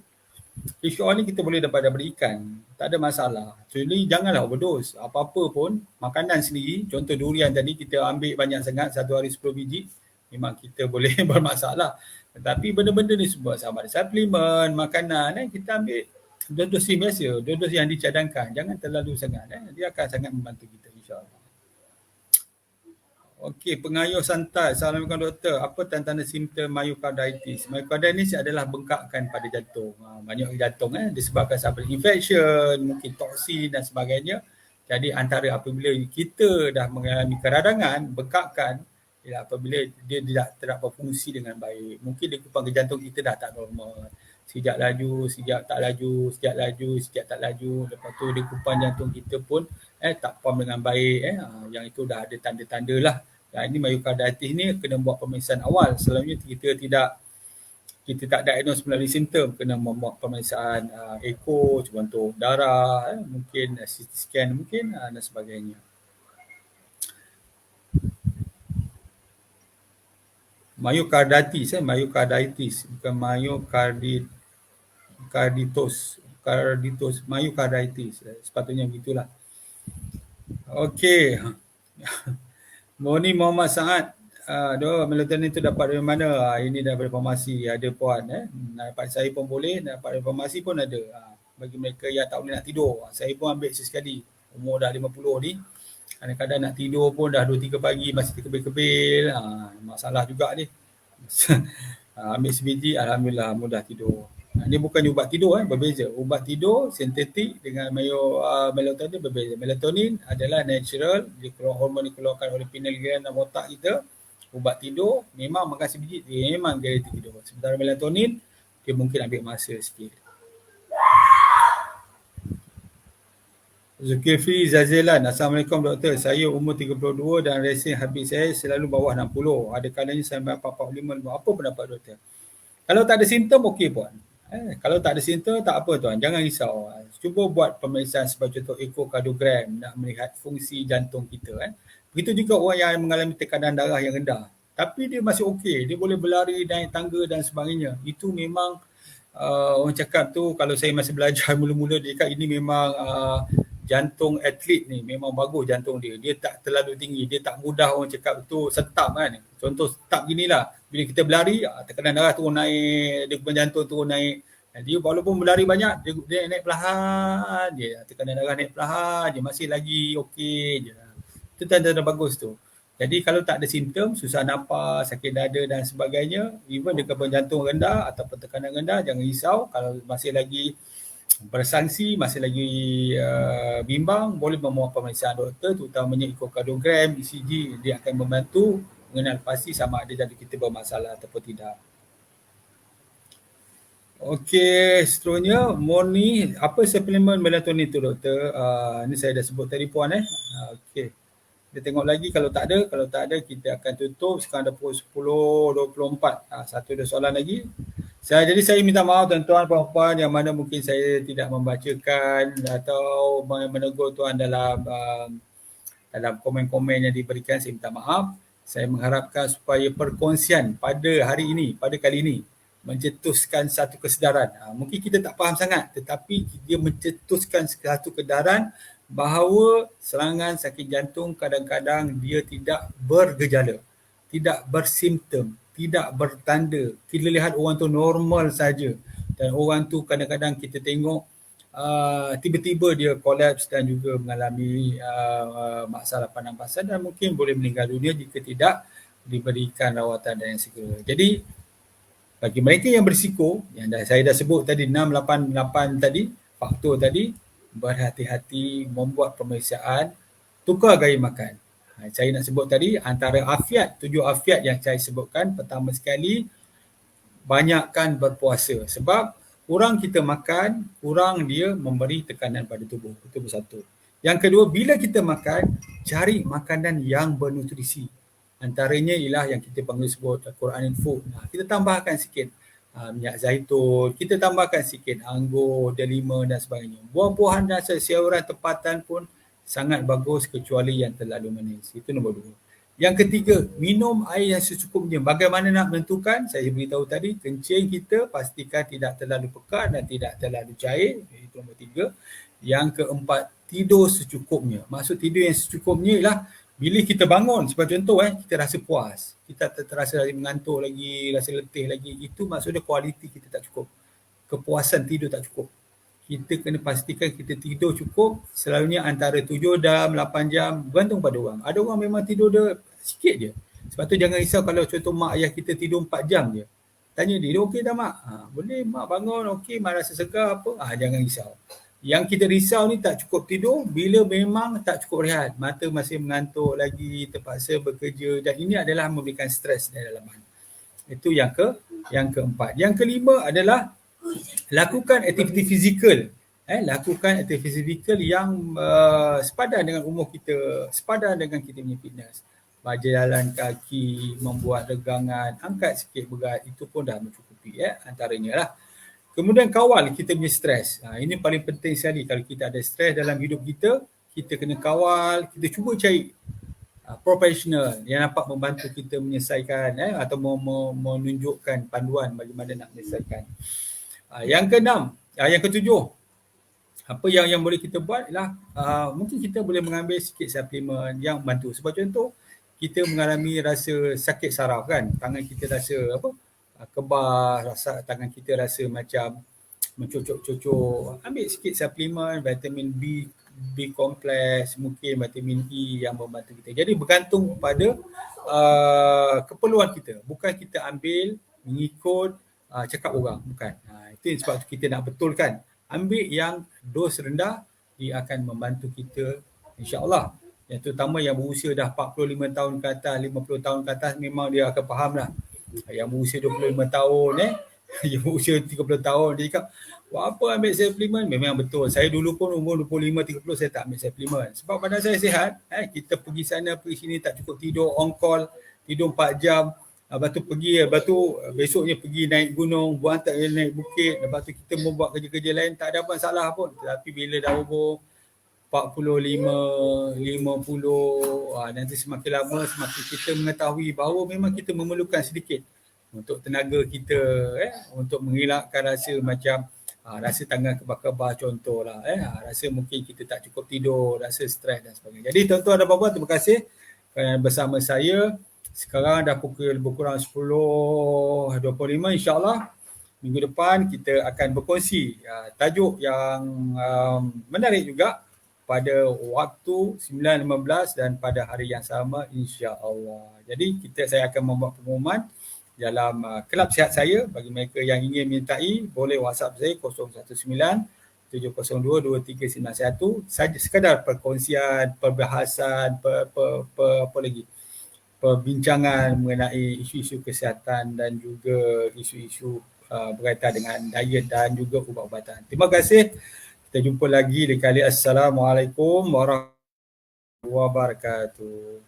Fish oil ni kita boleh dapat daripada ikan. Tak ada masalah. Jadi janganlah overdose. Apa-apa pun, makanan sendiri, contoh durian tadi kita ambil banyak sangat, satu hari 10 biji, memang kita boleh bermasalah. Tetapi benda-benda ni semua sama ada suplemen, makanan, kita ambil dos-dos biasa, dos-dos yang dicadangkan. Jangan terlalu sangat. Dia akan sangat membantu kita insyaAllah. Okey, pengayuh santai. Assalamualaikum doktor. Apa tanda-tanda simptom myocarditis? Myocarditis adalah bengkakan pada jantung. Banyak jantung disebabkan sebab infection, mungkin toksin dan sebagainya. Jadi antara apabila kita dah mengalami keradangan, bengkakan, apabila dia tidak berfungsi dengan baik. Mungkin degupan ke jantung kita dah tak normal. Sekejap laju, sekejap tak laju, sekejap laju, sekejap tak laju. Lepas tu degupan jantung kita pun tak pump dengan baik. Yang itu dah ada tanda-tanda lah. Ini myocarditis ni kena buat pemeriksaan awal. Selalunya kita tak diagnose melalui simptom, kena membuat pemeriksaan echo, contoh darah, mungkin CT scan mungkin dan sebagainya. Myocarditis, bukan myocarditis. Sepatutnya begitulah. Okey. Moni Muhammad Saad. Melatonin tu dapat dari mana? Ini daripada farmasi. Ada puan. Dapat saya pun boleh. Dapat dari farmasi pun ada. Bagi mereka yang tak boleh nak tidur. Saya pun ambil sesekali. Umur dah 50 ni. Kadang-kadang nak tidur pun dah 2-3 pagi. Masih terkebil-kebil. Masalah juga ni. Ambil sebiji. Alhamdulillah mudah tidur. Dia bukannya ubat tidur, berbeza. Ubat tidur sintetik dengan melatonin berbeza. Melatonin adalah natural, dia keluar hormon dikeluarkan oleh pineal gland dalam otak kita. Ubat tidur memang makan sebiji dia memang garanti tidur. Sementara melatonin dia mungkin ambil masa sikit. Zulkifli Zazilan, Assalamualaikum doktor. Saya umur 32 dan resin habis saya selalu bawah 60. Ada kalanya sampai 45. Apa pendapat doktor? Kalau tak ada simptom okey puan. Kalau tak ada simptom tak apa tuan, jangan risau. Cuba buat pemeriksaan sebagai contoh ekokardiogram nak melihat fungsi jantung kita. Begitu juga orang yang mengalami tekanan darah yang rendah. Tapi dia masih okey, dia boleh berlari, naik tangga dan sebagainya. Itu memang orang cakap tu, kalau saya masih belajar mula-mula dia cakap ini memang jantung atlet ni, memang bagus jantung dia. Dia tak terlalu tinggi, dia tak mudah orang cakap tu setap kan. Contoh setap ginilah. Bila kita berlari, tekanan darah turun naik, degupan jantung turun naik. Dia walaupun berlari banyak, dia naik perlahan je. Tekanan darah naik perlahan je, masih lagi okey je. Itu tanda-tanda bagus tu. Jadi kalau tak ada simptom, susah nafas, sakit dada dan sebagainya, even degupan jantung rendah atau tekanan rendah, jangan risau. Kalau masih lagi bersangsi, masih lagi bimbang, boleh memohon pemeriksaan doktor, terutamanya ekokardiogram, ECG, dia akan membantu mengenal pasti sama ada jantung kita bermasalah ataupun tidak. Okey, seterusnya Moni, apa suplemen melatonin tu doktor? Ni saya dah sebut tadi puan okey. Kita tengok lagi kalau tak ada kita akan tutup. Sekarang dah pukul 10.24. Satu dua soalan lagi. Jadi saya minta maaf tuan-tuan puan-puan yang mana mungkin saya tidak membacakan atau menegur tuan dalam komen-komen yang diberikan. Saya minta maaf. Saya mengharapkan supaya perkongsian pada hari ini, pada kali ini, mencetuskan satu kesedaran. Mungkin kita tak faham sangat, tetapi dia mencetuskan satu kesedaran bahawa serangan sakit jantung kadang-kadang dia tidak bergejala, tidak bersimptom, tidak bertanda. Kita lihat orang tu normal saja, dan orang tu kadang-kadang kita tengok tiba-tiba dia kolaps dan juga mengalami masalah pernafasan dan mungkin boleh meninggal dunia jika tidak diberikan rawatan dan yang segera. Jadi bagi mereka yang berisiko, yang saya dah sebut tadi 6, 8 tadi, faktor tadi, berhati-hati membuat pemeriksaan, tukar gaya makan. Saya nak sebut tadi antara afiat, 7 afiat yang saya sebutkan. Pertama sekali, banyakkan berpuasa. Sebab kurang kita makan, kurang dia memberi tekanan pada tubuh. Itu bersatu. Yang kedua, bila kita makan, cari makanan yang bernutrisi. Antaranya ialah yang kita panggil sebut Quranic food. Kita tambahkan sikit minyak zaitun, kita tambahkan sikit anggur, delima dan sebagainya. Buah-buahan dan sayuran tempatan pun sangat bagus kecuali yang terlalu manis. Itu nombor 2. Yang ketiga, minum air yang secukupnya. Bagaimana nak menentukan? Saya beritahu tadi, kencing kita pastikan tidak terlalu pekat dan tidak terlalu cair. Itu nombor 3. Yang keempat, tidur secukupnya. Maksud tidur yang secukupnya ialah bila kita bangun, sebagai contoh kita rasa puas, kita terasa lagi mengantuk lagi, rasa letih lagi, itu maksudnya kualiti kita tak cukup. Kepuasan tidur tak cukup. Kita kena pastikan kita tidur cukup, selalunya antara 7 jam, 8 jam, bergantung pada orang. Ada orang memang tidur dia sikit je. Sebab tu jangan risau kalau contoh mak ayah kita tidur 4 jam je. Tanya dia okey tak mak? Boleh mak bangun, okey, mak rasa segar apa? Jangan risau. Yang kita risau ni tak cukup tidur bila memang tak cukup rehat. Mata masih mengantuk lagi, terpaksa bekerja dan ini adalah memberikan stres di dalaman. Itu yang keempat. Yang kelima adalah lakukan aktiviti fizikal. Lakukan aktiviti fizikal yang sepadan dengan umur kita, sepadan dengan kita punya fitness. Berjalan kaki, membuat regangan, angkat sikit berat, itu pun dah mencukupi antaranya lah. Kemudian kawal kita punya stres. Ini paling penting sekali. Kalau kita ada stres dalam hidup kita, kita kena kawal, kita cuba cari profesional yang dapat membantu kita menyelesaikan atau menunjukkan panduan bagaimana nak menyelesaikan. Yang keenam, yang ketujuh, apa yang boleh kita buat ialah mungkin kita boleh mengambil sikit suplemen yang membantu. Sebab contoh, kita mengalami rasa sakit saraf kan, tangan kita rasa kebas, tangan kita rasa macam mencocok-cocok, ambil sikit suplemen, vitamin B kompleks, mungkin vitamin E yang membantu kita. Jadi bergantung pada keperluan kita, bukan kita ambil mengikut cakap orang, bukan. Itu sebab kita nak betulkan, ambil yang dos rendah, dia akan membantu kita insya-Allah. Yang terutama yang berusia dah 45 tahun ke atas, 50 tahun ke atas, memang dia akan faham lah. Yang berusia 25 tahun yang berusia 30 tahun, dia cakap, buat apa ambil suplemen? Memang betul. Saya dulu pun umur 25-30 saya tak ambil suplemen. Sebab badan saya sihat. Kita pergi sana, pergi sini, tak cukup tidur, on call, tidur 4 jam. Lepas tu besoknya pergi naik gunung, buat tak naik bukit. Lepas tu kita membuat kerja-kerja lain, tak ada masalah pun. Tapi bila dah umur 45, 50, nanti semakin lama semakin kita mengetahui bahawa memang kita memerlukan sedikit untuk tenaga kita, untuk mengelakkan rasa macam rasa tangan kebal-kebal contohlah, rasa mungkin kita tak cukup tidur, rasa stres dan sebagainya. Jadi tuan-tuan dan puan-puan, terima kasih kerana bersama saya. Sekarang dah pukul lebih kurang 10.25, insyaAllah minggu depan kita akan berkongsi tajuk yang menarik juga pada waktu 9.15 dan pada hari yang sama insya-Allah. Jadi saya akan membuat pengumuman dalam kelab sihat saya. Bagi mereka yang ingin menyertai, boleh WhatsApp saya 019-702-2391. Saja sekadar perkongsian, perbahasan, perbincangan mengenai isu-isu kesihatan dan juga isu-isu berkaitan dengan diet dan juga ubat-ubatan. Terima kasih. Kita jumpa lagi di kali. Assalamualaikum warahmatullahi wabarakatuh.